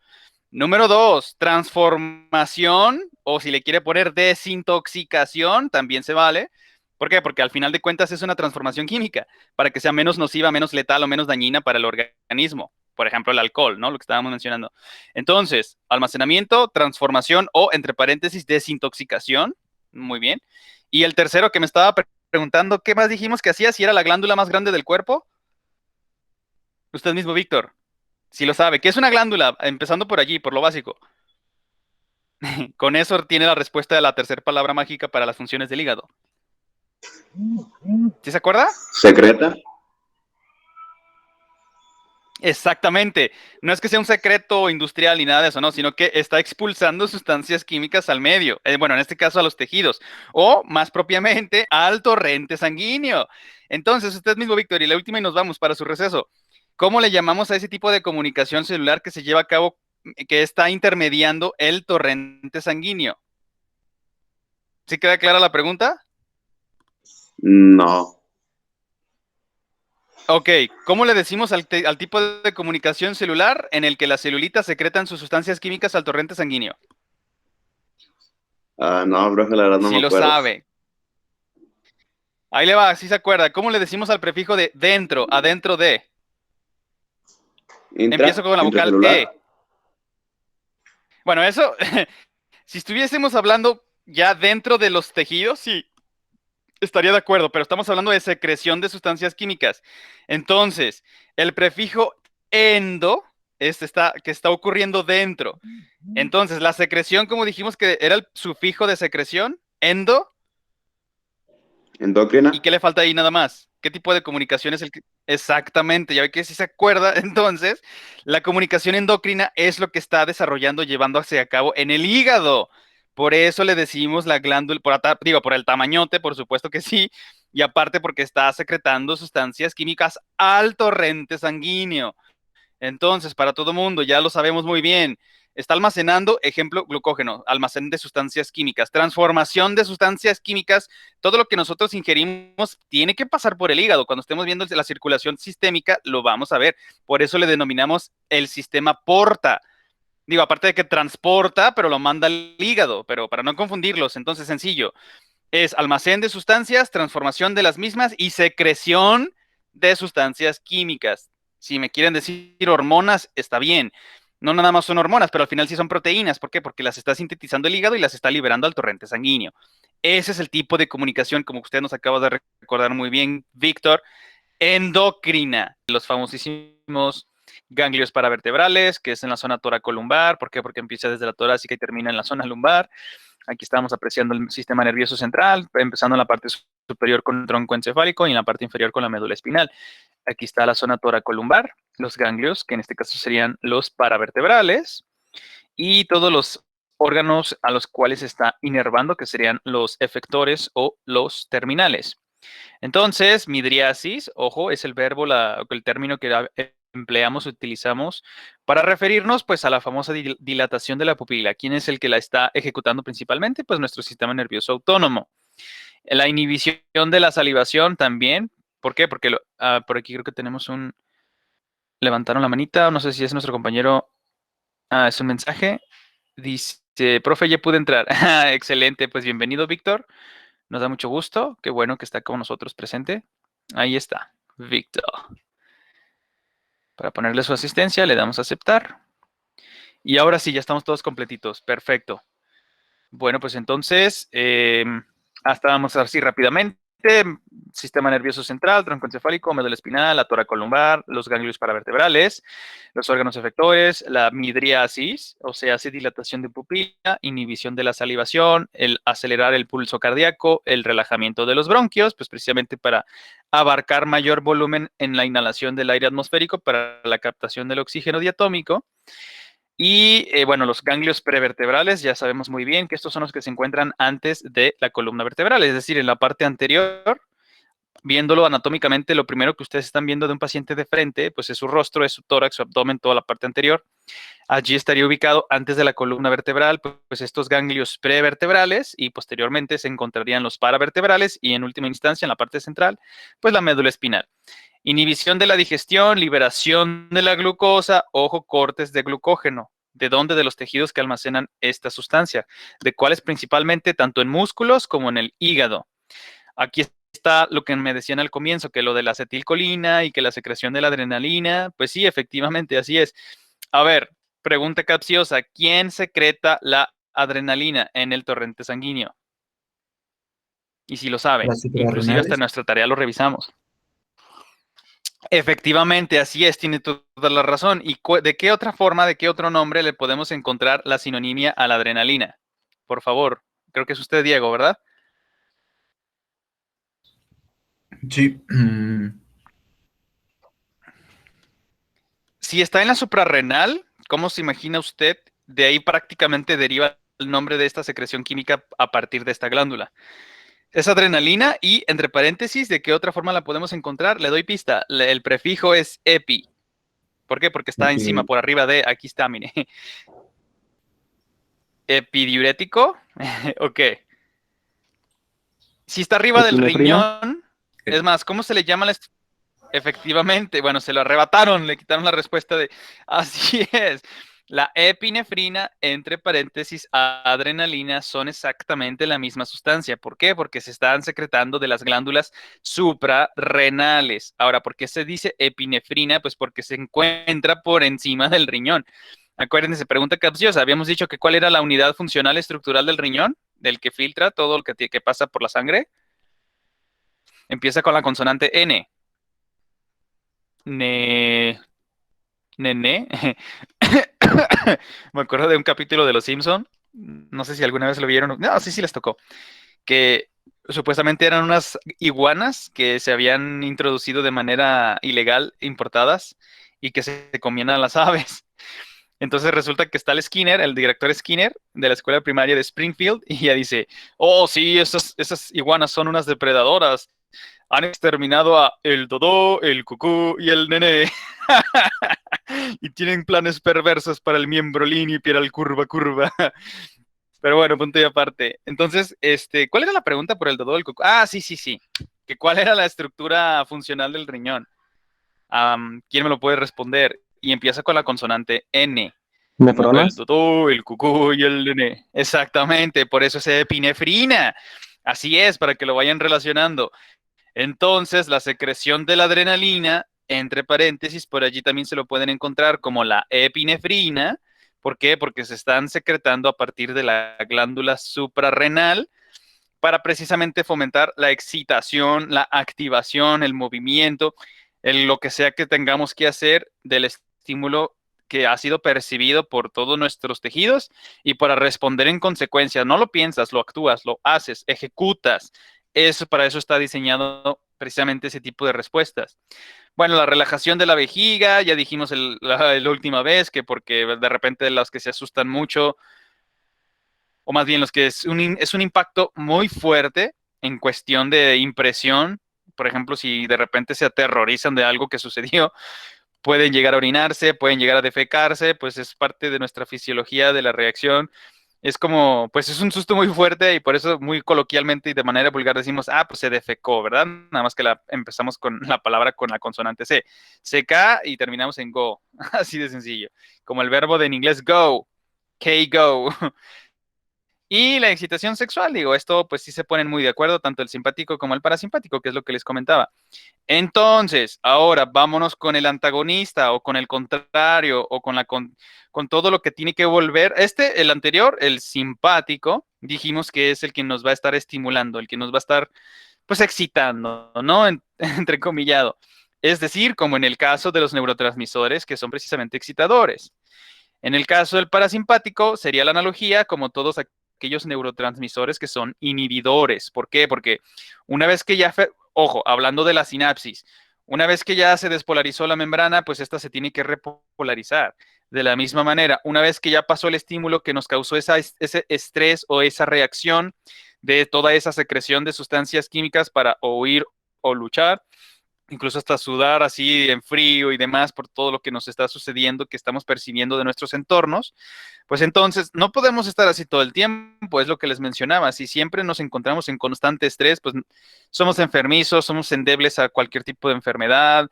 Número 2, transformación, o si le quiere poner desintoxicación, también se vale. ¿Por qué? Porque al final de cuentas es una transformación química, para que sea menos nociva, menos letal o menos dañina para el organismo. Por ejemplo, el alcohol, ¿no? Lo que estábamos mencionando. Entonces, almacenamiento, transformación o, entre paréntesis, desintoxicación. Muy bien. Y el tercero que me estaba preguntando, ¿qué más dijimos que hacía? Si era la glándula más grande del cuerpo. Usted mismo, Víctor. Si lo sabe, ¿qué es una glándula? Empezando por allí, por lo básico. Con eso tiene la respuesta de la tercera palabra mágica para las funciones del hígado. ¿Sí se acuerda? ¿Secreta? Exactamente. No es que sea un secreto industrial ni nada de eso, no, sino que está expulsando sustancias químicas al medio. Bueno, en este caso a los tejidos, o más propiamente al torrente sanguíneo. Entonces, usted mismo, Víctor, y la última y nos vamos para su receso. ¿Cómo le llamamos a ese tipo de comunicación celular que se lleva a cabo, que está intermediando el torrente sanguíneo? ¿Sí queda clara la pregunta? No. Ok, ¿cómo le decimos al tipo de comunicación celular en el que las celulitas secretan sus sustancias químicas al torrente sanguíneo? No, profe, la verdad no Si me lo acuerdo. sabe. Ahí le va, si se acuerda. ¿Cómo le decimos al prefijo de dentro, adentro de? Empiezo con la vocal Intracelular. E. Bueno, eso, si estuviésemos hablando ya dentro de los tejidos, sí, estaría de acuerdo, pero estamos hablando de secreción de sustancias químicas. Entonces, el prefijo endo, que está ocurriendo dentro. Entonces, la secreción, como dijimos que era el sufijo de secreción, endo, Endocrina. ¿y qué le falta ahí nada más? ¿Qué tipo de comunicación es el que... Exactamente, ya ve que si se acuerda, entonces, la comunicación endocrina es lo que está desarrollando, llevándose a cabo en el hígado. Por eso le decimos la glándula, por el tamañote, por supuesto que sí, y aparte porque está secretando sustancias químicas al torrente sanguíneo. Entonces, para todo mundo, ya lo sabemos muy bien. Está almacenando, ejemplo, glucógeno, almacén de sustancias químicas, transformación de sustancias químicas. Todo lo que nosotros ingerimos tiene que pasar por el hígado. Cuando estemos viendo la circulación sistémica, lo vamos a ver. Por eso le denominamos el sistema porta. Digo, aparte de que transporta, pero lo manda al hígado, pero para no confundirlos, entonces sencillo. Es almacén de sustancias, transformación de las mismas y secreción de sustancias químicas. Si me quieren decir hormonas, está bien. No nada más son hormonas, pero al final sí son proteínas. ¿Por qué? Porque las está sintetizando el hígado y las está liberando al torrente sanguíneo. Ese es el tipo de comunicación, como usted nos acaba de recordar muy bien, Víctor, endocrina. Los famosísimos ganglios paravertebrales, que es en la zona toracolumbar. ¿Por qué? Porque empieza desde la torácica y termina en la zona lumbar. Aquí estamos apreciando el sistema nervioso central, empezando en la parte superior con el tronco encefálico y en la parte inferior con la médula espinal. Aquí está la zona toracolumbar, los ganglios, que en este caso serían los paravertebrales, y todos los órganos a los cuales está inervando, que serían los efectores o los terminales. Entonces, midriasis, ojo, es el verbo, el término que empleamos, utilizamos para referirnos pues a la famosa dilatación de la pupila. ¿Quién es el que la está ejecutando principalmente? Pues nuestro sistema nervioso autónomo. La inhibición de la salivación también. ¿Por qué? Porque por aquí creo que tenemos levantaron la manita, no sé si es nuestro compañero. Es un mensaje. Dice, profe, ya pude entrar. Excelente, pues bienvenido, Víctor. Nos da mucho gusto. Qué bueno que está con nosotros presente. Ahí está, Víctor. Para ponerle su asistencia, le damos a aceptar. Y ahora sí, ya estamos todos completitos. Perfecto. Bueno, pues entonces, hasta vamos a ver si rápidamente. sistema nervioso central, tronco encefálico, médula espinal, la toracolumbar, los ganglios paravertebrales, los órganos efectores, la midriasis, o sea, hace dilatación de pupila, inhibición de la salivación, el acelerar el pulso cardíaco, el relajamiento de los bronquios, pues precisamente para abarcar mayor volumen en la inhalación del aire atmosférico para la captación del oxígeno diatómico. Y bueno, los ganglios prevertebrales, ya sabemos muy bien que estos son los que se encuentran antes de la columna vertebral, es decir, en la parte anterior, viéndolo anatómicamente, lo primero que ustedes están viendo de un paciente de frente, pues es su rostro, es su tórax, su abdomen, toda la parte anterior. Allí estaría ubicado antes de la columna vertebral, pues estos ganglios prevertebrales, y posteriormente se encontrarían los paravertebrales y en última instancia en la parte central, pues la médula espinal. Inhibición de la digestión, liberación de la glucosa, ojo, cortes de glucógeno. ¿De dónde? De los tejidos que almacenan esta sustancia. ¿De cuáles? Principalmente tanto en músculos como en el hígado. Aquí está lo que me decían al comienzo, que lo de la acetilcolina y que la secreción de la adrenalina, pues sí, efectivamente, así es. A ver, pregunta capciosa, ¿quién secreta la adrenalina en el torrente sanguíneo? Y si lo saben, Las inclusive hasta suprarrenales. en nuestra tarea lo revisamos. Efectivamente, así es, tiene toda la razón. ¿Y de qué otra forma, de qué otro nombre le podemos encontrar la sinonimia a la adrenalina? Por favor, creo que es usted, Diego, ¿verdad? Sí. Si está en la suprarrenal, ¿cómo se imagina usted? De ahí prácticamente deriva el nombre de esta secreción química a partir de esta glándula. Es adrenalina y, entre paréntesis, ¿de qué otra forma la podemos encontrar? Le doy pista. El prefijo es epi. ¿Por qué? Porque está encima, por arriba de, aquí está, mire. ¿Epidiurético? Ok. Si está arriba del Epinefrina. riñón, es más, ¿cómo se le llama? Efectivamente, bueno, se lo arrebataron, le quitaron la respuesta de, así es. La epinefrina, entre paréntesis, adrenalina, son exactamente la misma sustancia. ¿Por qué? Porque se están secretando de las glándulas suprarrenales. Ahora, ¿por qué se dice epinefrina? Pues porque se encuentra por encima del riñón. Acuérdense, pregunta capciosa. Habíamos dicho que cuál era la unidad funcional estructural del riñón, del que filtra todo lo que pasa por la sangre. Empieza con la consonante N. Nené. Me acuerdo de un capítulo de Los Simpson. No sé si alguna vez lo vieron. No, sí les tocó. Que supuestamente eran unas iguanas que se habían introducido de manera ilegal, importadas, y que se comían a las aves. Entonces resulta que está el Skinner, el director Skinner de la escuela primaria de Springfield, y ya dice, oh, sí, esas iguanas son unas depredadoras. Han exterminado a el Dodó, el Cucú y el Nené. Y tienen planes perversos para el miembro lineal curva. Pero bueno, punto y aparte. Entonces, ¿cuál era la pregunta por el Dodó, el Cucú? Ah, sí. Que ¿cuál era la estructura funcional del riñón? ¿Quién me lo puede responder? Y empieza con la consonante N. Como el Nefronas. Dodó, el Cucú y el Nené. Exactamente, por eso es epinefrina. Así es, para que lo vayan relacionando. Entonces, la secreción de la adrenalina, entre paréntesis, por allí también se lo pueden encontrar como la epinefrina. ¿Por qué? Porque se están secretando a partir de la glándula suprarrenal para precisamente fomentar la excitación, la activación, el movimiento, lo que sea que tengamos que hacer del estímulo que ha sido percibido por todos nuestros tejidos y para responder en consecuencia. No lo piensas, lo actúas, lo haces, ejecutas. Para eso está diseñado precisamente ese tipo de respuestas. Bueno, la relajación de la vejiga, ya dijimos la última vez que porque de repente los que se asustan mucho, o más bien los que es un impacto muy fuerte en cuestión de impresión. Por ejemplo, si de repente se aterrorizan de algo que sucedió, pueden llegar a orinarse, pueden llegar a defecarse, pues es parte de nuestra fisiología de la reacción. Es como, pues es un susto muy fuerte y por eso muy coloquialmente y de manera vulgar decimos, pues se defecó, ¿verdad? Nada más que empezamos con la palabra con la consonante C. CK y terminamos en go. Así de sencillo. Como el verbo de en inglés go. K-go. Y la excitación sexual, digo, esto pues sí se ponen muy de acuerdo, tanto el simpático como el parasimpático, que es lo que les comentaba. Entonces, ahora vámonos con el antagonista o con el contrario o con todo lo que tiene que volver. El anterior, el simpático, dijimos que es el que nos va a estar estimulando, el que nos va a estar pues excitando, ¿no? Entrecomillado. Es decir, como en el caso de los neurotransmisores que son precisamente excitadores. En el caso del parasimpático sería la analogía como todos aquellos neurotransmisores que son inhibidores. ¿Por qué? Porque una vez que ya, ojo, hablando de la sinapsis, una vez que ya se despolarizó la membrana, pues esta se tiene que repolarizar. De la misma manera, una vez que ya pasó el estímulo que nos causó ese estrés o esa reacción de toda esa secreción de sustancias químicas para o huir o luchar, incluso hasta sudar así en frío y demás por todo lo que nos está sucediendo, que estamos percibiendo de nuestros entornos, pues entonces no podemos estar así todo el tiempo, es lo que les mencionaba. Si siempre nos encontramos en constante estrés, pues somos enfermizos, somos endebles a cualquier tipo de enfermedad,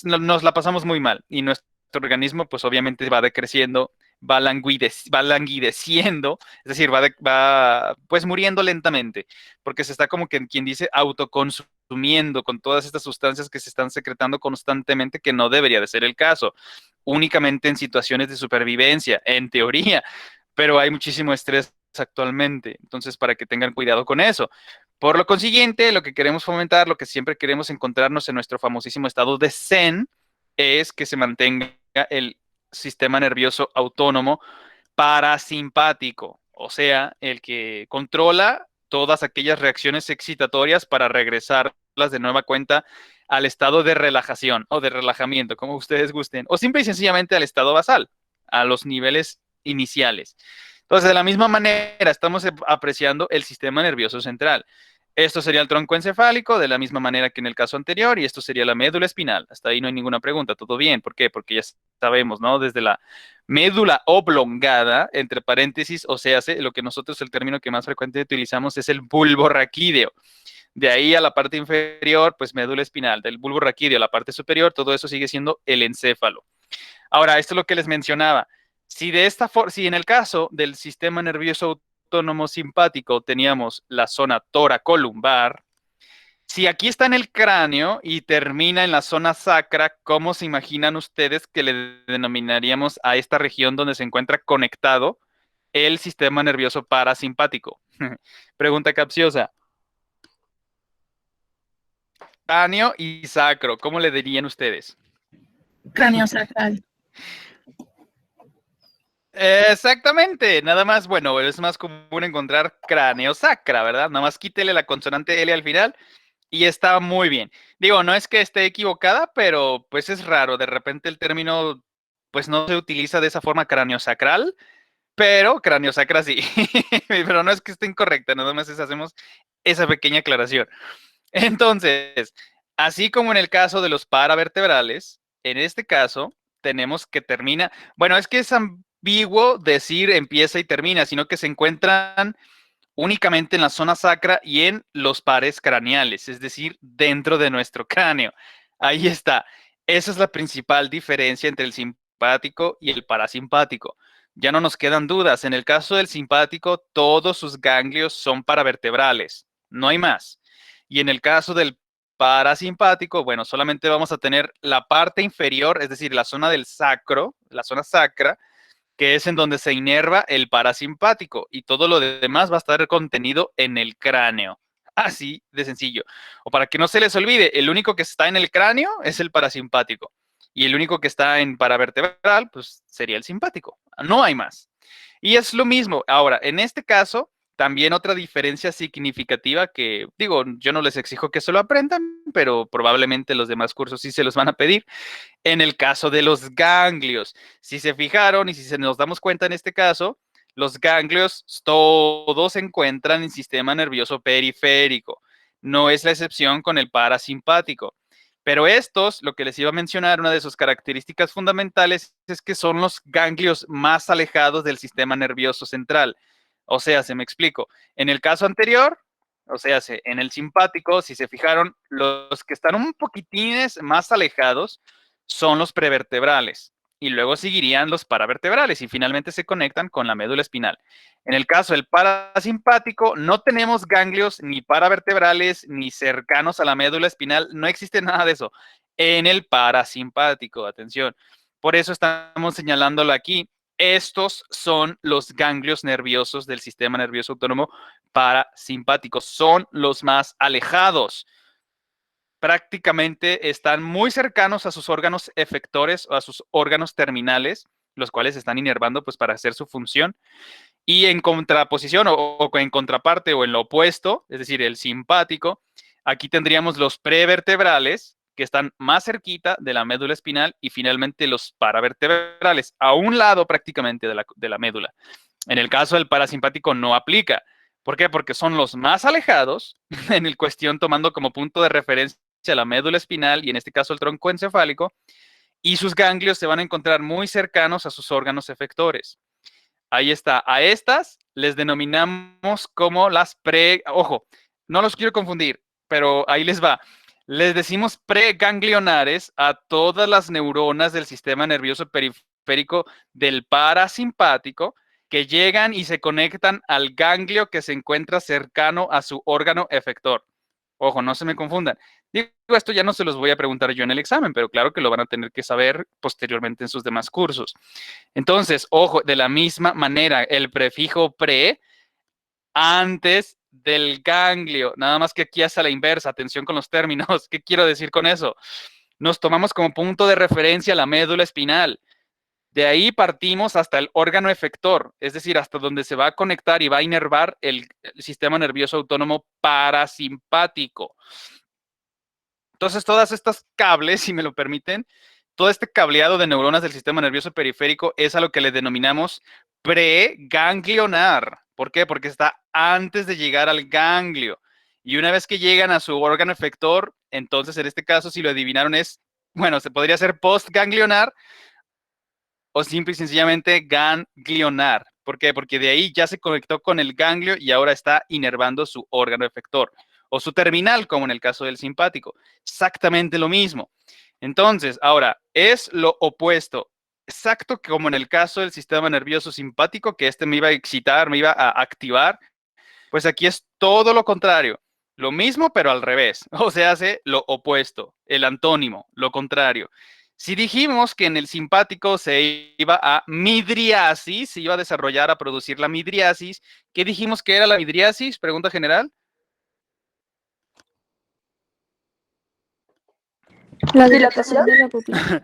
nos la pasamos muy mal y nuestro organismo pues obviamente va decreciendo, va languideciendo, es decir, va pues muriendo lentamente, porque se está como que quien dice autoconsumiendo con todas estas sustancias que se están secretando constantemente, que no debería de ser el caso, únicamente en situaciones de supervivencia, en teoría, pero hay muchísimo estrés actualmente, entonces para que tengan cuidado con eso. Por lo consiguiente, lo que queremos fomentar, lo que siempre queremos encontrarnos en nuestro famosísimo estado de Zen, es que se mantenga el sistema nervioso autónomo parasimpático, o sea, el que controla todas aquellas reacciones excitatorias para regresarlas de nueva cuenta al estado de relajación o de relajamiento, como ustedes gusten, o simple y sencillamente al estado basal, a los niveles iniciales. Entonces, de la misma manera, estamos apreciando el sistema nervioso central. Esto sería el tronco encefálico, de la misma manera que en el caso anterior, y esto sería la médula espinal. Hasta ahí no hay ninguna pregunta, todo bien. ¿Por qué? Porque ya sabemos, ¿no? Desde la médula oblongada, entre paréntesis, o sea, lo que nosotros el término que más frecuentemente utilizamos es el bulbo raquídeo. De ahí a la parte inferior, pues médula espinal. Del bulbo raquídeo a la parte superior, todo eso sigue siendo el encéfalo. Ahora, esto es lo que les mencionaba. Si en el caso del sistema nervioso autónomo simpático teníamos la zona toracolumbar, si aquí está en el cráneo y termina en la zona sacra, ¿cómo se imaginan ustedes que le denominaríamos a esta región donde se encuentra conectado el sistema nervioso parasimpático? Pregunta capciosa. Cráneo y sacro, ¿cómo le dirían ustedes? Cráneo sacral. Exactamente, nada más, bueno, es más común encontrar cráneo sacra, ¿verdad? Nada más quítele la consonante L al final y está muy bien. Digo, no es que esté equivocada, pero pues es raro, de repente el término pues no se utiliza de esa forma craneosacral, pero craniosacra sí, pero no es que esté incorrecta, nada más hacemos esa pequeña aclaración. Entonces, así como en el caso de los paravertebrales, en este caso tenemos que termina, bueno, es que es ambiguo decir empieza y termina, sino que se encuentran únicamente en la zona sacra y en los pares craneales, es decir, dentro de nuestro cráneo. Ahí está. Esa es la principal diferencia entre el simpático y el parasimpático. Ya no nos quedan dudas. En el caso del simpático, todos sus ganglios son paravertebrales. No hay más. Y en el caso del parasimpático, bueno, solamente vamos a tener la parte inferior, es decir, la zona del sacro, la zona sacra, que es en donde se inerva el parasimpático y todo lo demás va a estar contenido en el cráneo. Así de sencillo. O para que no se les olvide, el único que está en el cráneo es el parasimpático y el único que está en paravertebral, pues sería el simpático. No hay más. Y es lo mismo. Ahora, en este caso, también otra diferencia significativa que, digo, yo no les exijo que se lo aprendan, pero probablemente los demás cursos sí se los van a pedir. En el caso de los ganglios, si se fijaron y si se nos damos cuenta en este caso, los ganglios todos se encuentran en el sistema nervioso periférico. No es la excepción con el parasimpático. Pero estos, lo que les iba a mencionar, una de sus características fundamentales es que son los ganglios más alejados del sistema nervioso central. O sea, se me explico. En el caso anterior, o sea, en el simpático, si se fijaron, los que están un poquitines más alejados son los prevertebrales y luego seguirían los paravertebrales y finalmente se conectan con la médula espinal. En el caso del parasimpático, no tenemos ganglios ni paravertebrales ni cercanos a la médula espinal, no existe nada de eso. En el parasimpático, atención. Por eso estamos señalándolo aquí. Estos son los ganglios nerviosos del sistema nervioso autónomo parasimpático. Son los más alejados. Prácticamente están muy cercanos a sus órganos efectores o a sus órganos terminales, los cuales están inervando pues, para hacer su función. Y en contraposición o en contraparte o en lo opuesto, es decir, el simpático, aquí tendríamos los prevertebrales, que están más cerquita de la médula espinal, y finalmente los paravertebrales, a un lado prácticamente de la médula. En el caso del parasimpático no aplica. ¿Por qué? Porque son los más alejados, en el cuestión tomando como punto de referencia la médula espinal y en este caso el tronco encefálico, y sus ganglios se van a encontrar muy cercanos a sus órganos efectores. Ahí está. A estas les denominamos como las ojo, no los quiero confundir, pero ahí les va. Les decimos preganglionares a todas las neuronas del sistema nervioso periférico del parasimpático que llegan y se conectan al ganglio que se encuentra cercano a su órgano efector. Ojo, no se me confundan. Digo, esto ya no se los voy a preguntar yo en el examen, pero claro que lo van a tener que saber posteriormente en sus demás cursos. Entonces, ojo, de la misma manera, el prefijo pre antes del ganglio, nada más que aquí es a la inversa, atención con los términos. ¿Qué quiero decir con eso? Nos tomamos como punto de referencia la médula espinal. De ahí partimos hasta el órgano efector, es decir, hasta donde se va a conectar y va a inervar el sistema nervioso autónomo parasimpático. Entonces, todas estas cables, si me lo permiten, todo este cableado de neuronas del sistema nervioso periférico es a lo que le denominamos preganglionar. ¿Por qué? Porque está antes de llegar al ganglio. Y una vez que llegan a su órgano efector, entonces en este caso, si lo adivinaron, es, bueno, se podría ser postganglionar o simple y sencillamente ganglionar. ¿Por qué? Porque de ahí ya se conectó con el ganglio y ahora está inervando su órgano efector o su terminal, como en el caso del simpático. Exactamente lo mismo. Entonces, ahora, es lo opuesto. Exacto como en el caso del sistema nervioso simpático, que este me iba a excitar, me iba a activar, pues aquí es todo lo contrario. Lo mismo, pero al revés. O sea, hace lo opuesto, el antónimo, lo contrario. Si dijimos que en el simpático se iba a midriasis, se iba a desarrollar a producir la midriasis, ¿qué dijimos que era la midriasis? Pregunta general. La dilatación de la pupila.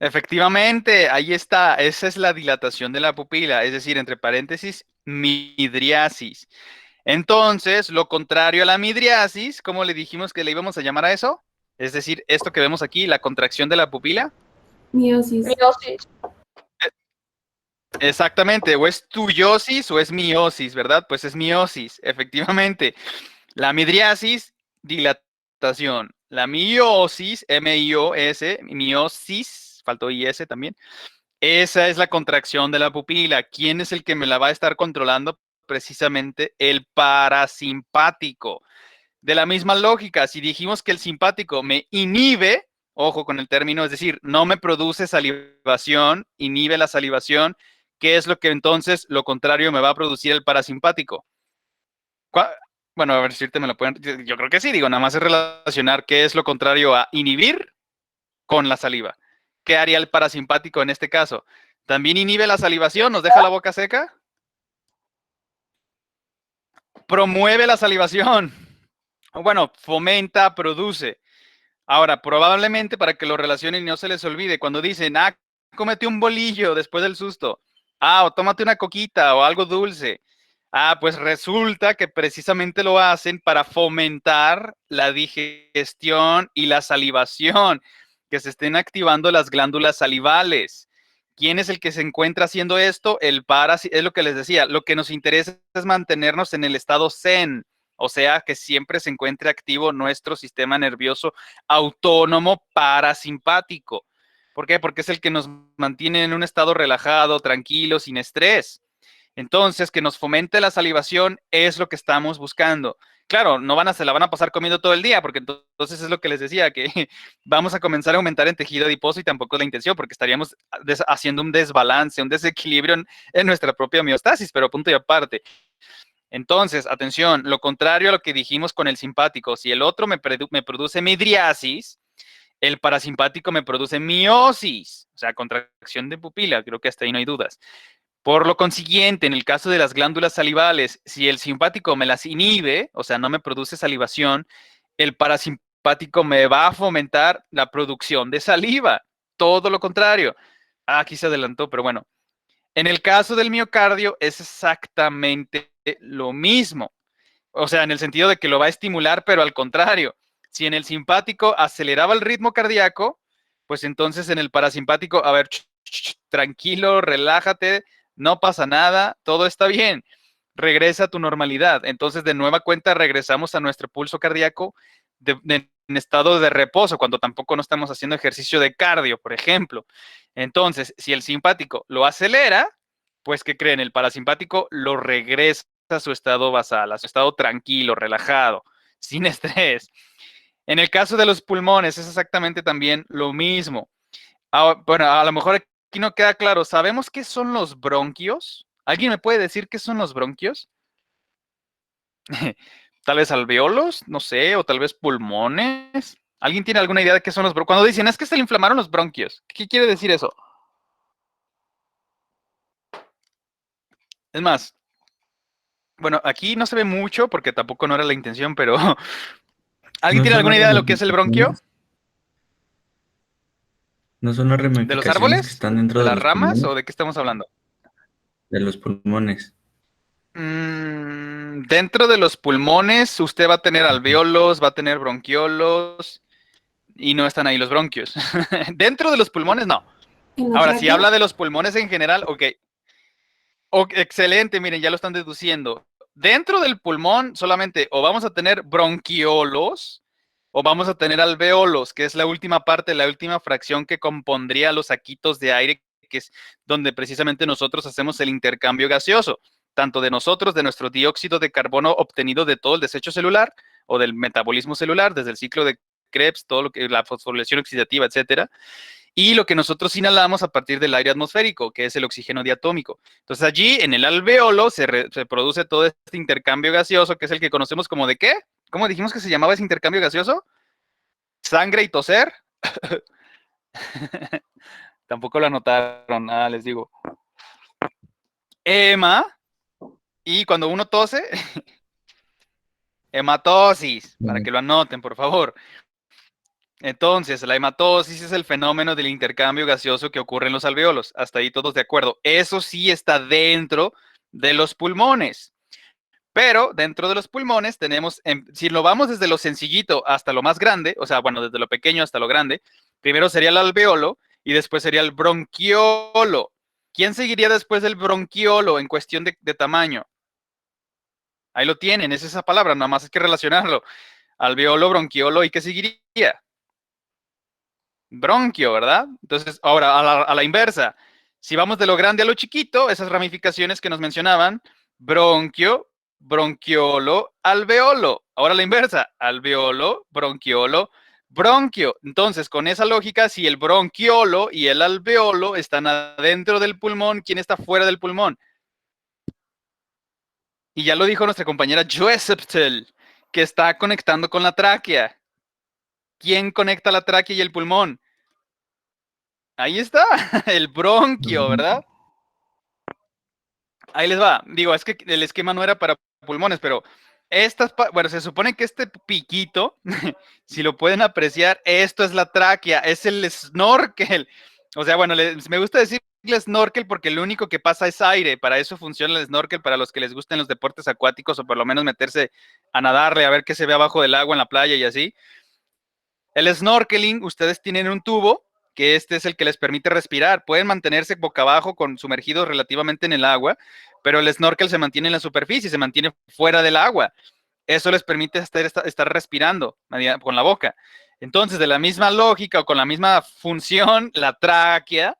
Efectivamente, ahí está. Esa es la dilatación de la pupila, es decir, entre paréntesis, midriasis. Entonces, lo contrario a la midriasis, ¿cómo le dijimos que le íbamos a llamar a eso? Es decir, esto que vemos aquí, la contracción de la pupila. Miosis. Miosis. Exactamente, o es tuyosis o es miosis, ¿verdad? Pues es miosis, efectivamente. La midriasis, dilatación. La miosis, M-I-O-S, miosis, faltó I-S también. Esa es la contracción de la pupila. ¿Quién es el que me la va a estar controlando? Precisamente el parasimpático. De la misma lógica, si dijimos que el simpático me inhibe, ojo con el término, es decir, no me produce salivación, inhibe la salivación, ¿qué es lo que entonces lo contrario me va a producir el parasimpático? Bueno, a ver si te me lo pueden. Yo creo que sí, digo, nada más es relacionar qué es lo contrario a inhibir con la saliva. ¿Qué haría el parasimpático en este caso? ¿También inhibe la salivación? ¿Nos deja la boca seca? Promueve la salivación. Bueno, fomenta, produce. Ahora, probablemente para que lo relacionen y no se les olvide, cuando dicen, cómete un bolillo después del susto. O tómate una coquita o algo dulce. Pues resulta que precisamente lo hacen para fomentar la digestión y la salivación, que se estén activando las glándulas salivales. ¿Quién es el que se encuentra haciendo esto? El parásito, es lo que les decía, lo que nos interesa es mantenernos en el estado zen, o sea, que siempre se encuentre activo nuestro sistema nervioso autónomo parasimpático. ¿Por qué? Porque es el que nos mantiene en un estado relajado, tranquilo, sin estrés. Entonces, que nos fomente la salivación es lo que estamos buscando. Claro, se la van a pasar comiendo todo el día, porque entonces es lo que les decía, que vamos a comenzar a aumentar en tejido adiposo y tampoco es la intención, porque estaríamos haciendo un desbalance, un desequilibrio en nuestra propia homeostasis, pero punto y aparte. Entonces, atención, lo contrario a lo que dijimos con el simpático, si el otro me produce midriasis, El parasimpático me produce miosis, o sea, contracción de pupila, creo que hasta ahí no hay dudas. Por lo consiguiente, en el caso de las glándulas salivales, si el simpático me las inhibe, o sea, no me produce salivación, el parasimpático me va a fomentar la producción de saliva. Todo lo contrario. Aquí se adelantó, pero bueno. En el caso del miocardio es exactamente lo mismo. O sea, en el sentido de que lo va a estimular, pero al contrario. Si en el simpático aceleraba el ritmo cardíaco, pues entonces en el parasimpático, a ver, tranquilo, relájate, no pasa nada, todo está bien, regresa a tu normalidad. Entonces, de nueva cuenta, regresamos a nuestro pulso cardíaco en estado de reposo, cuando tampoco no estamos haciendo ejercicio de cardio, por ejemplo. Entonces, si el simpático lo acelera, pues, ¿qué creen? El parasimpático lo regresa a su estado basal, a su estado tranquilo, relajado, sin estrés. En el caso de los pulmones es exactamente también lo mismo. Bueno, a lo mejor aquí no queda claro. ¿Sabemos qué son los bronquios? ¿Alguien me puede decir qué son los bronquios? Tal vez alveolos, no sé, o tal vez pulmones. ¿Alguien tiene alguna idea de qué son los bronquios? Cuando dicen, es que se le inflamaron los bronquios, ¿qué quiere decir eso? Es más, bueno, aquí no se ve mucho porque tampoco no era la intención, pero ¿alguien ¿No tiene son alguna las idea de lo que es el bronquio? ramificaciones? ¿No son las ¿De los ramificaciones que árboles? están dentro ¿De de las los ramas? pulmones? ¿O de qué estamos hablando? De los pulmones. Dentro de los pulmones, usted va a tener alveolos, va a tener bronquiolos, y no están ahí los bronquios. Dentro de los pulmones, no. En la Ahora, si tráquea, habla de los pulmones en general, ok. Excelente, miren, ya lo están deduciendo. Dentro del pulmón solamente o vamos a tener bronquiolos o vamos a tener alveolos, que es la última parte, la última fracción que compondría los saquitos de aire, que es donde precisamente nosotros hacemos el intercambio gaseoso, tanto de nosotros, de nuestro dióxido de carbono obtenido de todo el desecho celular o del metabolismo celular, desde el ciclo de Krebs, todo lo que la fosforilación oxidativa, etcétera, y lo que nosotros inhalamos a partir del aire atmosférico, que es el oxígeno diatómico. Entonces allí en el alveolo se produce todo este intercambio gaseoso, que es el que conocemos como ¿de qué? ¿Cómo dijimos que se llamaba ese intercambio gaseoso? ¿Sangre y toser? Tampoco lo anotaron, nada, les digo. Ema, y cuando uno tose, hematosis, para que lo anoten, por favor. Entonces, la hematosis es el fenómeno del intercambio gaseoso que ocurre en los alveolos. Hasta ahí todos de acuerdo. Eso sí está dentro de los pulmones. Pero dentro de los pulmones tenemos, si lo vamos desde lo sencillito hasta lo más grande, o sea, bueno, desde lo pequeño hasta lo grande, primero sería el alveolo y después sería el bronquiolo. ¿Quién seguiría después del bronquiolo en cuestión de tamaño? Ahí lo tienen, es esa palabra, nada más hay que relacionarlo. Alveolo, bronquiolo, ¿y qué seguiría? Bronquio, ¿verdad? Entonces, ahora a la inversa, si vamos de lo grande a lo chiquito, esas ramificaciones que nos mencionaban, bronquio, bronquiolo, alveolo. Ahora la inversa, alveolo, bronquiolo, bronquio. Entonces, con esa lógica, si el bronquiolo y el alveolo están adentro del pulmón, ¿quién está fuera del pulmón? Y ya lo dijo nuestra compañera Joeseptel, que está conectando con la tráquea. ¿Quién conecta la tráquea y el pulmón? Ahí está, el bronquio, ¿verdad? Ahí les va. Digo, es que el esquema no era para pulmones, pero bueno, se supone que este piquito, si lo pueden apreciar, esto es la tráquea, es el snorkel. O sea, bueno, me gusta decir snorkel porque lo único que pasa es aire. Para eso funciona el snorkel, para los que les gusten los deportes acuáticos o por lo menos meterse a nadarle, a ver qué se ve abajo del agua en la playa y así. El snorkeling, ustedes tienen un tubo que este es el que les permite respirar. Pueden mantenerse boca abajo sumergidos relativamente en el agua, pero el snorkel se mantiene en la superficie, se mantiene fuera del agua. Eso les permite estar respirando con la boca. Entonces, de la misma lógica o con la misma función, la tráquea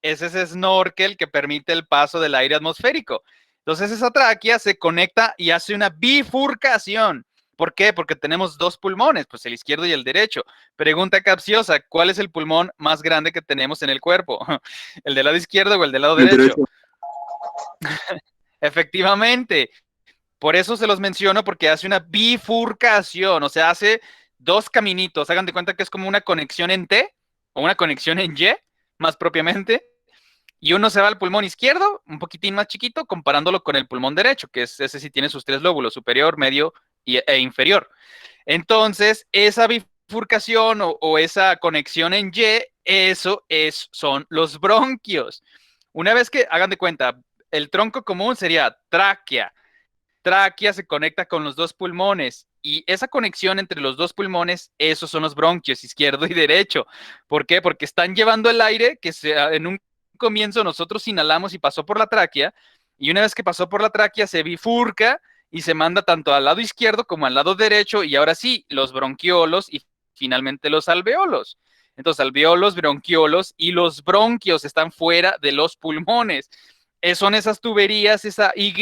es ese snorkel que permite el paso del aire atmosférico. Entonces, esa tráquea se conecta y hace una bifurcación. ¿Por qué? Porque tenemos dos pulmones, pues el izquierdo y el derecho. Pregunta capciosa, ¿cuál es el pulmón más grande que tenemos en el cuerpo? ¿El del lado izquierdo o el del lado derecho? Efectivamente. Por eso se los menciono, porque hace una bifurcación, o sea, hace dos caminitos, hagan de cuenta que es como una conexión en T o una conexión en Y, más propiamente, y uno se va al pulmón izquierdo, un poquitín más chiquito, comparándolo con el pulmón derecho, que es ese sí tiene sus tres lóbulos, superior, medio e inferior. Entonces, esa bifurcación o esa conexión en Y, son los bronquios. Una vez que, hagan de cuenta, el tronco común sería tráquea. Tráquea se conecta con los dos pulmones y esa conexión entre los dos pulmones, esos son los bronquios, izquierdo y derecho. ¿Por qué? Porque están llevando el aire que en un comienzo nosotros inhalamos y pasó por la tráquea, y una vez que pasó por la tráquea se bifurca y se manda tanto al lado izquierdo como al lado derecho, y ahora sí, los bronquiolos y finalmente los alveolos. Entonces, alveolos, bronquiolos y los bronquios están fuera de los pulmones. Son esas tuberías, esa Y,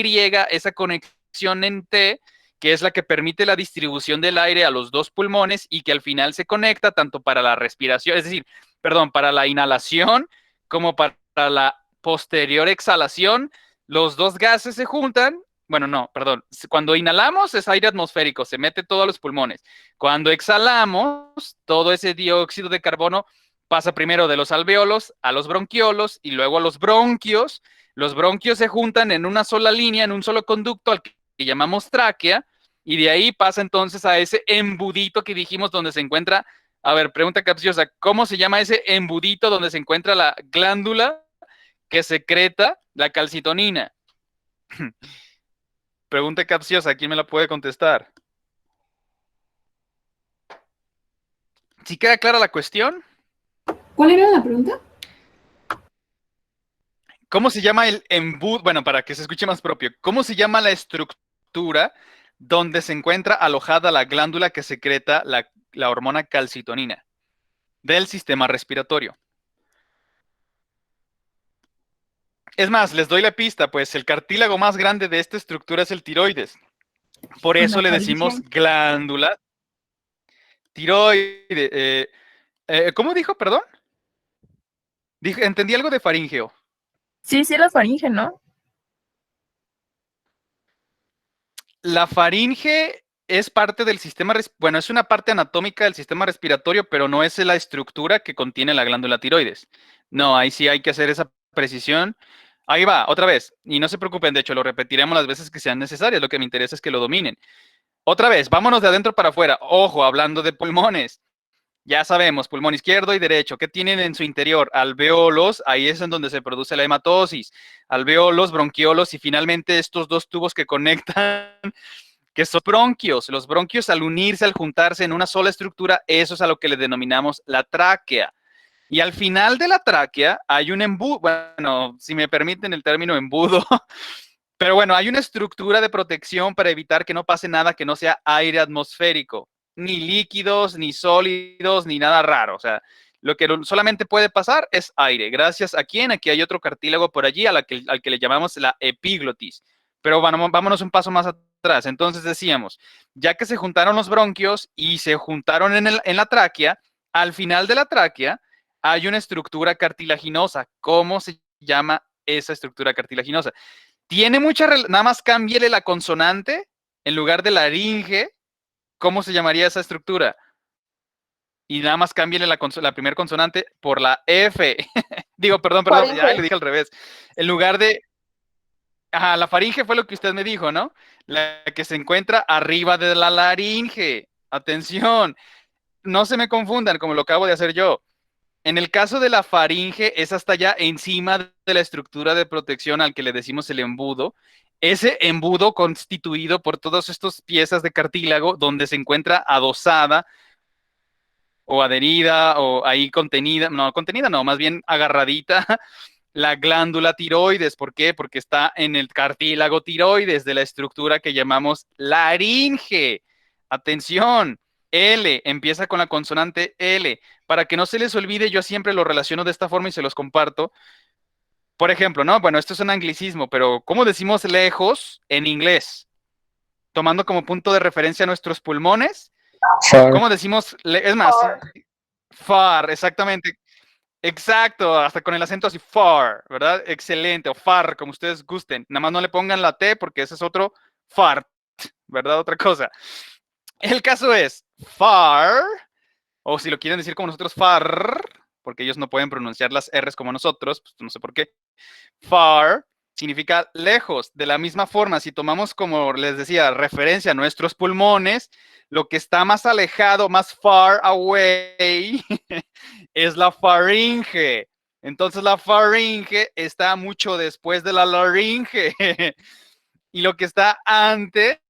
esa conexión en T, que es la que permite la distribución del aire a los dos pulmones y que al final se conecta tanto para la respiración, es decir, perdón, para la inhalación como para la posterior exhalación. Los dos gases se juntan. Bueno, no, perdón. Cuando inhalamos es aire atmosférico, se mete todo a los pulmones. Cuando exhalamos, todo ese dióxido de carbono pasa primero de los alveolos a los bronquiolos y luego a los bronquios. Los bronquios se juntan en una sola línea, en un solo conducto al que llamamos tráquea, y de ahí pasa entonces a ese embudito que dijimos donde se encuentra. A ver, pregunta capciosa, ¿cómo se llama ese embudito donde se encuentra la glándula que secreta la calcitonina? Pregunta capciosa, ¿quién me la puede contestar? ¿Sí queda clara la cuestión? ¿Cuál era la pregunta? ¿Cómo se llama el embudo? Bueno, para que se escuche más propio, ¿cómo se llama la estructura donde se encuentra alojada la glándula que secreta la hormona calcitonina del sistema respiratorio? Es más, les doy la pista, pues el cartílago más grande de esta estructura es el tiroides. Por eso le decimos glándula tiroide. ¿Cómo dijo? Perdón. Entendí algo de faríngeo. Sí, la faringe, ¿no? La faringe es parte del sistema, bueno, es una parte anatómica del sistema respiratorio, pero no es la estructura que contiene la glándula tiroides. No, ahí sí hay que hacer esa precisión. Ahí va, otra vez. Y no se preocupen, de hecho, lo repetiremos las veces que sean necesarias. Lo que me interesa es que lo dominen. Otra vez, vámonos de adentro para afuera. Ojo, hablando de pulmones. Ya sabemos, pulmón izquierdo y derecho. ¿Qué tienen en su interior? Alveolos, ahí es en donde se produce la hematosis. Alveolos, bronquiolos y finalmente estos dos tubos que conectan, que son bronquios. Los bronquios al unirse, al juntarse en una sola estructura, eso es a lo que le denominamos la tráquea. Y al final de la tráquea hay un embudo, bueno, si me permiten el término embudo, pero bueno, hay una estructura de protección para evitar que no pase nada que no sea aire atmosférico, ni líquidos, ni sólidos, ni nada raro. O sea, lo que solamente puede pasar es aire. Gracias a quién, aquí hay otro cartílago por allí al que le llamamos la epiglotis. Pero bueno, vámonos un paso más atrás. Entonces decíamos, ya que se juntaron los bronquios y se juntaron en la tráquea, al final de la tráquea hay una estructura cartilaginosa. ¿Cómo se llama esa estructura cartilaginosa? Tiene mucha nada más cámbiele la consonante en lugar de laringe. ¿Cómo se llamaría esa estructura? Y nada más cámbiele la primera consonante por la F. Digo, perdón, ya le dije al revés. En lugar de... Ajá, la faringe fue lo que usted me dijo, ¿no? La que se encuentra arriba de la laringe. Atención, no se me confundan como lo acabo de hacer yo. En el caso de la faringe, es hasta allá encima de la estructura de protección al que le decimos el embudo. Ese embudo constituido por todas estas piezas de cartílago donde se encuentra adosada o adherida o ahí contenida, no, más bien agarradita la glándula tiroides. ¿Por qué? Porque está en el cartílago tiroides de la estructura que llamamos laringe. Atención. L, empieza con la consonante L. Para que no se les olvide, yo siempre lo relaciono de esta forma y se los comparto. Por ejemplo, ¿no? Bueno, esto es un anglicismo, pero ¿cómo decimos lejos en inglés? Tomando como punto de referencia nuestros pulmones. Far. ¿Cómo decimos? Es más, far, exactamente. Exacto, hasta con el acento así, far, ¿verdad? Excelente, o far, como ustedes gusten. Nada más no le pongan la T porque ese es otro fart, ¿verdad? Otra cosa. El caso es far, o si lo quieren decir como nosotros, far, porque ellos no pueden pronunciar las R's como nosotros, pues no sé por qué. Far significa lejos. De la misma forma, si tomamos, como les decía, referencia a nuestros pulmones, lo que está más alejado, más far away, es la faringe. Entonces la faringe está mucho después de la laringe. Y lo que está antes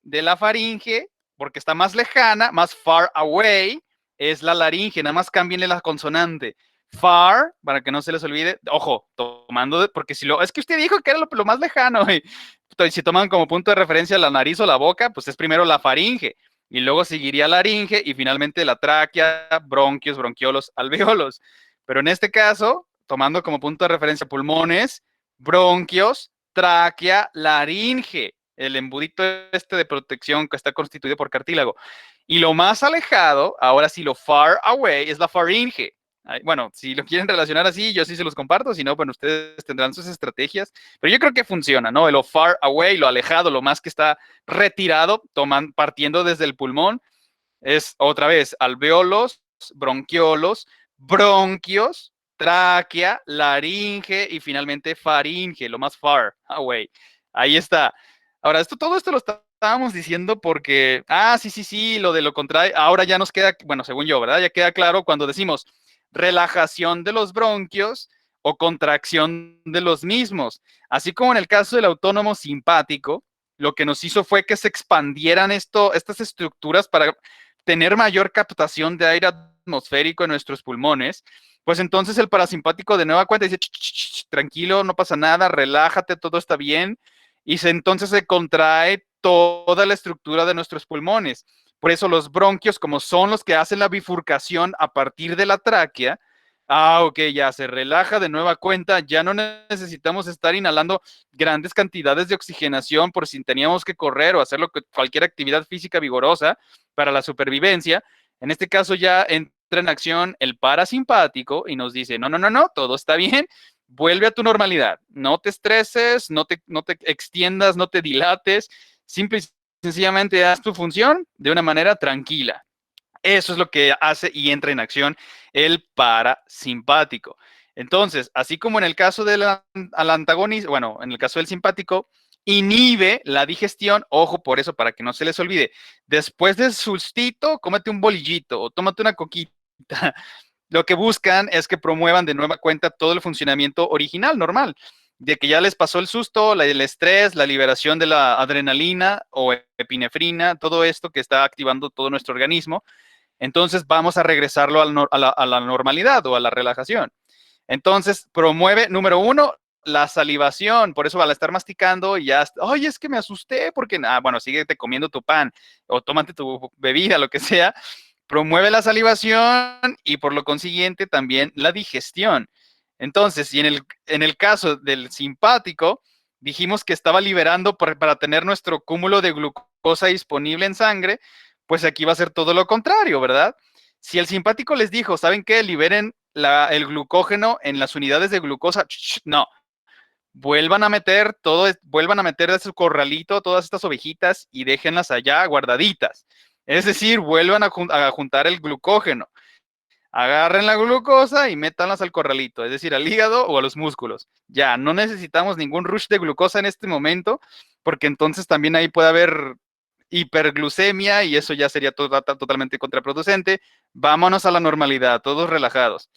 de la faringe, porque está más lejana, más far away, es la laringe. Nada más cámbienle la consonante. Far, para que no se les olvide, ojo, tomando, porque si lo, es que usted dijo que era lo más lejano, y si toman como punto de referencia la nariz o la boca, pues es primero la faringe, y luego seguiría la laringe, y finalmente la tráquea, bronquios, bronquiolos, alveolos. Pero en este caso, tomando como punto de referencia pulmones, bronquios, tráquea, laringe, el embudito este de protección que está constituido por cartílago. Y lo más alejado, ahora sí, lo far away, es la faringe. Bueno, si lo quieren relacionar así, yo sí se los comparto, si no, bueno, ustedes tendrán sus estrategias, pero yo creo que funciona, ¿no? Lo far away, lo alejado, lo más que está retirado, partiendo desde el pulmón, es otra vez alveolos, bronquiolos, bronquios, tráquea, laringe y finalmente faringe, lo más far away. Ahí está. Ahora, todo esto lo estábamos diciendo porque, sí, lo de lo contrario, ahora ya nos queda, bueno, según yo, ¿verdad? Ya queda claro cuando decimos relajación de los bronquios o contracción de los mismos. Así como en el caso del autónomo simpático, lo que nos hizo fue que se expandieran estas estructuras para tener mayor captación de aire atmosférico en nuestros pulmones. Pues entonces el parasimpático de nueva cuenta dice, tranquilo, no pasa nada, relájate, todo está bien. Y entonces se contrae toda la estructura de nuestros pulmones. Por eso los bronquios, como son los que hacen la bifurcación a partir de la tráquea, ok, ya se relaja de nueva cuenta, ya no necesitamos estar inhalando grandes cantidades de oxigenación por si teníamos que correr o hacer cualquier actividad física vigorosa para la supervivencia. En este caso ya entra en acción el parasimpático y nos dice, no, todo está bien, vuelve a tu normalidad, no te estreses, no te extiendas, no te dilates, simple y sencillamente haz tu función de una manera tranquila. Eso es lo que hace y entra en acción el parasimpático. Entonces, así como en el caso del antagonista, bueno, en el caso del simpático, inhibe la digestión, ojo por eso, para que no se les olvide, después del sustito, cómete un bolillito o tómate una coquita. Lo que buscan es que promuevan de nueva cuenta todo el funcionamiento original, normal, de que ya les pasó el susto, el estrés, la liberación de la adrenalina o epinefrina, todo esto que está activando todo nuestro organismo. Entonces vamos a regresarlo a la normalidad o a la relajación. Entonces promueve, número uno, la salivación. Por eso al estar masticando y ya, oye, es que me asusté porque, bueno, síguete comiendo tu pan o tómate tu bebida, lo que sea. Promueve la salivación y por lo consiguiente también la digestión. Entonces, y en el caso del simpático, dijimos que estaba liberando para tener nuestro cúmulo de glucosa disponible en sangre, pues aquí va a ser todo lo contrario, ¿verdad? Si el simpático les dijo, ¿saben qué? Liberen el glucógeno en las unidades de glucosa, no. Vuelvan a meter de su corralito todas estas ovejitas y déjenlas allá guardaditas. Es decir, vuelvan a juntar el glucógeno. Agarren la glucosa y métanlas al corralito, es decir, al hígado o a los músculos. Ya, no necesitamos ningún rush de glucosa en este momento, porque entonces también ahí puede haber hiperglucemia y eso ya sería totalmente contraproducente. Vámonos a la normalidad, todos relajados.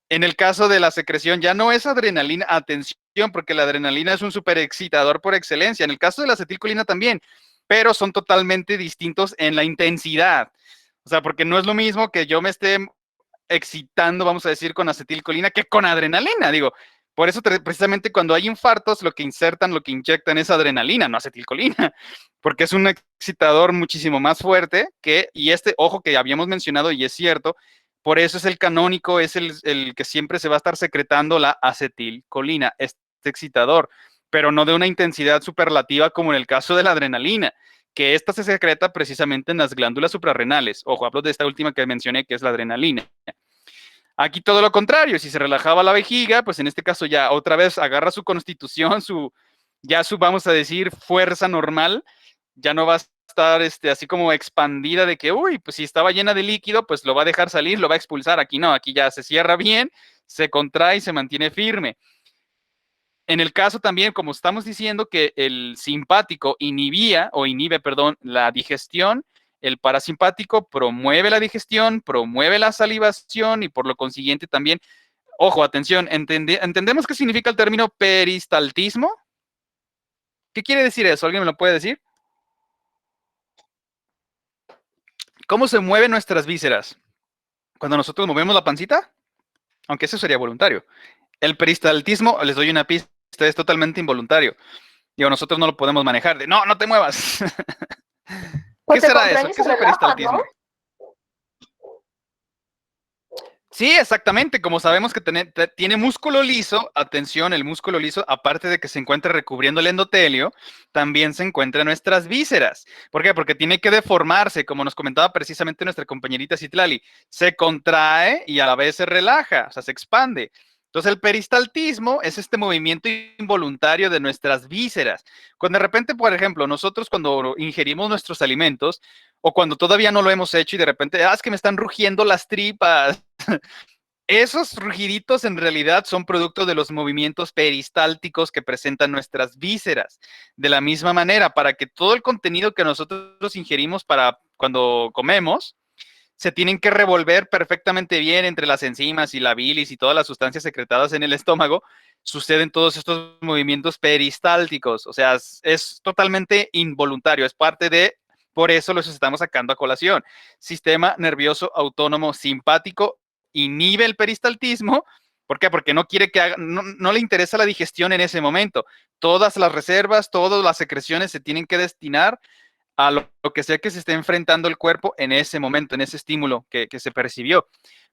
En el caso de la secreción ya no es adrenalina, atención, porque la adrenalina es un superexcitador por excelencia. En el caso de la acetilcolina también, pero son totalmente distintos en la intensidad. O sea, porque no es lo mismo que yo me esté excitando, vamos a decir, con acetilcolina que con adrenalina. Digo, por eso precisamente cuando hay infartos, lo que inyectan es adrenalina, no acetilcolina, porque es un excitador muchísimo más fuerte y ojo que habíamos mencionado y es cierto, por eso es el canónico, es el que siempre se va a estar secretando la acetilcolina, este excitador, pero no de una intensidad superlativa como en el caso de la adrenalina, que esta se secreta precisamente en las glándulas suprarrenales. Ojo, hablo de esta última que mencioné, que es la adrenalina. Aquí todo lo contrario, si se relajaba la vejiga, pues en este caso ya otra vez agarra su constitución, vamos a decir, fuerza normal, ya no va a estar así como expandida de que, uy, pues si estaba llena de líquido, pues lo va a dejar salir, lo va a expulsar. Aquí no, aquí ya se cierra bien, se contrae y se mantiene firme. En el caso también, como estamos diciendo que el simpático inhibe, perdón, la digestión, el parasimpático promueve la digestión, promueve la salivación y por lo consiguiente también, ojo, atención, ¿entendemos qué significa el término peristaltismo? ¿Qué quiere decir eso? ¿Alguien me lo puede decir? ¿Cómo se mueven nuestras vísceras? Cuando nosotros movemos la pancita, aunque eso sería voluntario. El peristaltismo, les doy una pista, es totalmente involuntario. Digo, nosotros no lo podemos manejar. No te muevas. ¿Qué Pues te será eso? contraen y ¿Qué se es el relajan, peristaltismo? ¿no? Sí, exactamente. Como sabemos que tiene músculo liso, atención, el músculo liso, aparte de que se encuentra recubriendo el endotelio, también se encuentra en nuestras vísceras. ¿Por qué? Porque tiene que deformarse, como nos comentaba precisamente nuestra compañerita Citlali. Se contrae y a la vez se relaja, o sea, se expande. Entonces, el peristaltismo es este movimiento involuntario de nuestras vísceras. Cuando de repente, por ejemplo, nosotros cuando ingerimos nuestros alimentos, o cuando todavía no lo hemos hecho y de repente, es que me están rugiendo las tripas. Esos rugiditos en realidad son producto de los movimientos peristálticos que presentan nuestras vísceras. De la misma manera, para que todo el contenido que nosotros ingerimos para cuando comemos, se tienen que revolver perfectamente bien entre las enzimas y la bilis y todas las sustancias secretadas en el estómago, suceden todos estos movimientos peristálticos. O sea, es totalmente involuntario, es parte de, por eso los estamos sacando a colación. Sistema nervioso autónomo simpático inhibe el peristaltismo. ¿Por qué? Porque no quiere que haga, no le interesa la digestión en ese momento. Todas las reservas, todas las secreciones se tienen que destinar a lo que sea que se esté enfrentando el cuerpo en ese momento, en ese estímulo que se percibió.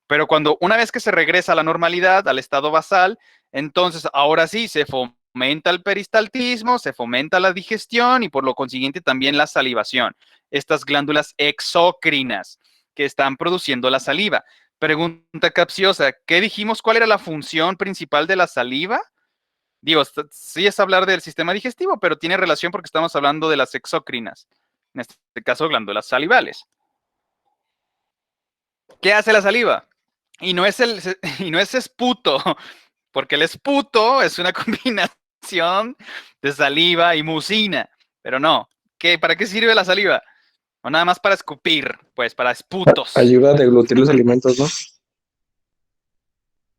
Pero cuando una vez que se regresa a la normalidad, al estado basal, entonces ahora sí se fomenta el peristaltismo, se fomenta la digestión y por lo consiguiente también la salivación. Estas glándulas exócrinas que están produciendo la saliva. Pregunta capciosa, ¿qué dijimos? ¿Cuál era la función principal de la saliva? Digo, sí es hablar del sistema digestivo, pero tiene relación porque estamos hablando de las exócrinas. En este caso, glándulas salivales. ¿Qué hace la saliva? Y no es esputo, porque el esputo es una combinación de saliva y mucina. Pero no, ¿para qué sirve la saliva? O nada más para escupir, pues para esputos. Ayuda a deglutir los alimentos, ¿no?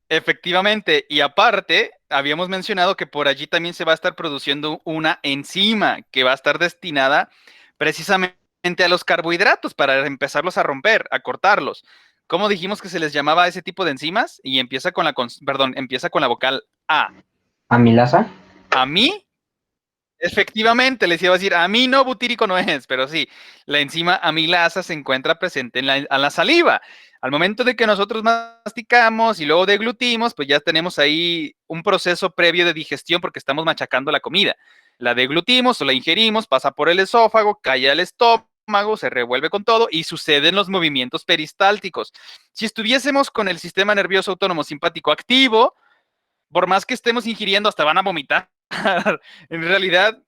Efectivamente, y aparte, habíamos mencionado que por allí también se va a estar produciendo una enzima que va a estar destinada precisamente a los carbohidratos para empezarlos a romper, a cortarlos. ¿Cómo dijimos que se les llamaba a ese tipo de enzimas? Y empieza con la vocal A. ¿Amilasa? ¿A mí? Efectivamente, les iba a decir, amino butírico no es, pero sí, la enzima amilasa se encuentra presente en la saliva. Al momento de que nosotros masticamos y luego deglutimos, pues ya tenemos ahí un proceso previo de digestión porque estamos machacando la comida. La deglutimos o la ingerimos, pasa por el esófago, cae al estómago, se revuelve con todo y suceden los movimientos peristálticos. Si estuviésemos con el sistema nervioso autónomo simpático activo, por más que estemos ingiriendo, hasta van a vomitar. En realidad,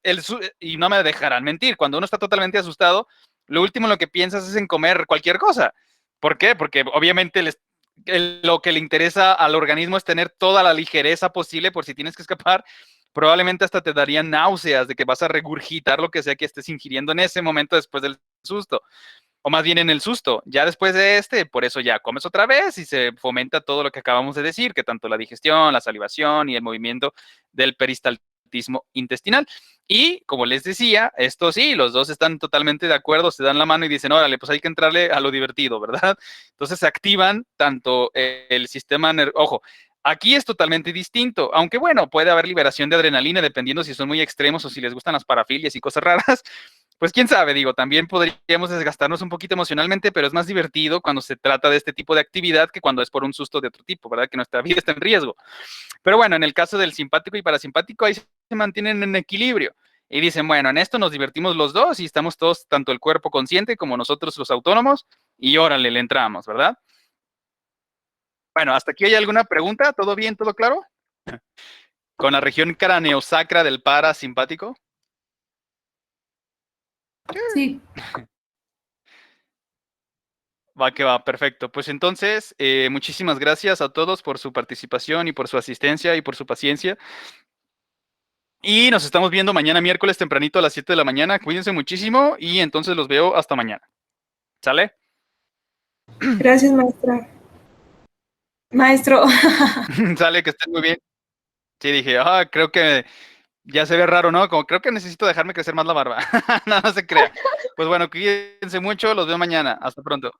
y no me dejarán mentir, cuando uno está totalmente asustado, lo último en lo que piensas es en comer cualquier cosa. ¿Por qué? Porque obviamente lo que le interesa al organismo es tener toda la ligereza posible por si tienes que escapar. Probablemente hasta te darían náuseas de que vas a regurgitar lo que sea que estés ingiriendo en ese momento después del susto. O más bien en el susto. Ya después de por eso ya comes otra vez y se fomenta todo lo que acabamos de decir, que tanto la digestión, la salivación y el movimiento del peristaltismo intestinal. Y como les decía, esto sí, los dos están totalmente de acuerdo, se dan la mano y dicen, órale, pues hay que entrarle a lo divertido, ¿verdad? Entonces se activan tanto el sistema ojo, aquí es totalmente distinto, aunque bueno, puede haber liberación de adrenalina dependiendo si son muy extremos o si les gustan las parafilias y cosas raras. Pues quién sabe, digo, también podríamos desgastarnos un poquito emocionalmente, pero es más divertido cuando se trata de este tipo de actividad que cuando es por un susto de otro tipo, ¿verdad? Que nuestra vida está en riesgo. Pero bueno, en el caso del simpático y parasimpático, ahí se mantienen en equilibrio. Y dicen, bueno, en esto nos divertimos los dos y estamos todos, tanto el cuerpo consciente como nosotros los autónomos, y órale, le entramos, ¿verdad? Bueno, ¿hasta aquí hay alguna pregunta? ¿Todo bien? ¿Todo claro? Con la región craneosacra del parasimpático. Sí. Va que va, perfecto. Pues entonces, muchísimas gracias a todos por su participación y por su asistencia y por su paciencia. Y nos estamos viendo mañana miércoles tempranito a las 7 de la mañana. Cuídense muchísimo y entonces los veo hasta mañana. ¿Sale? Gracias, maestra. Maestro. Sale, que estén muy bien. Sí, dije, creo que ya se ve raro, ¿no? Como creo que necesito dejarme crecer más la barba. No, no se crea. Pues bueno, cuídense mucho, los veo mañana. Hasta pronto.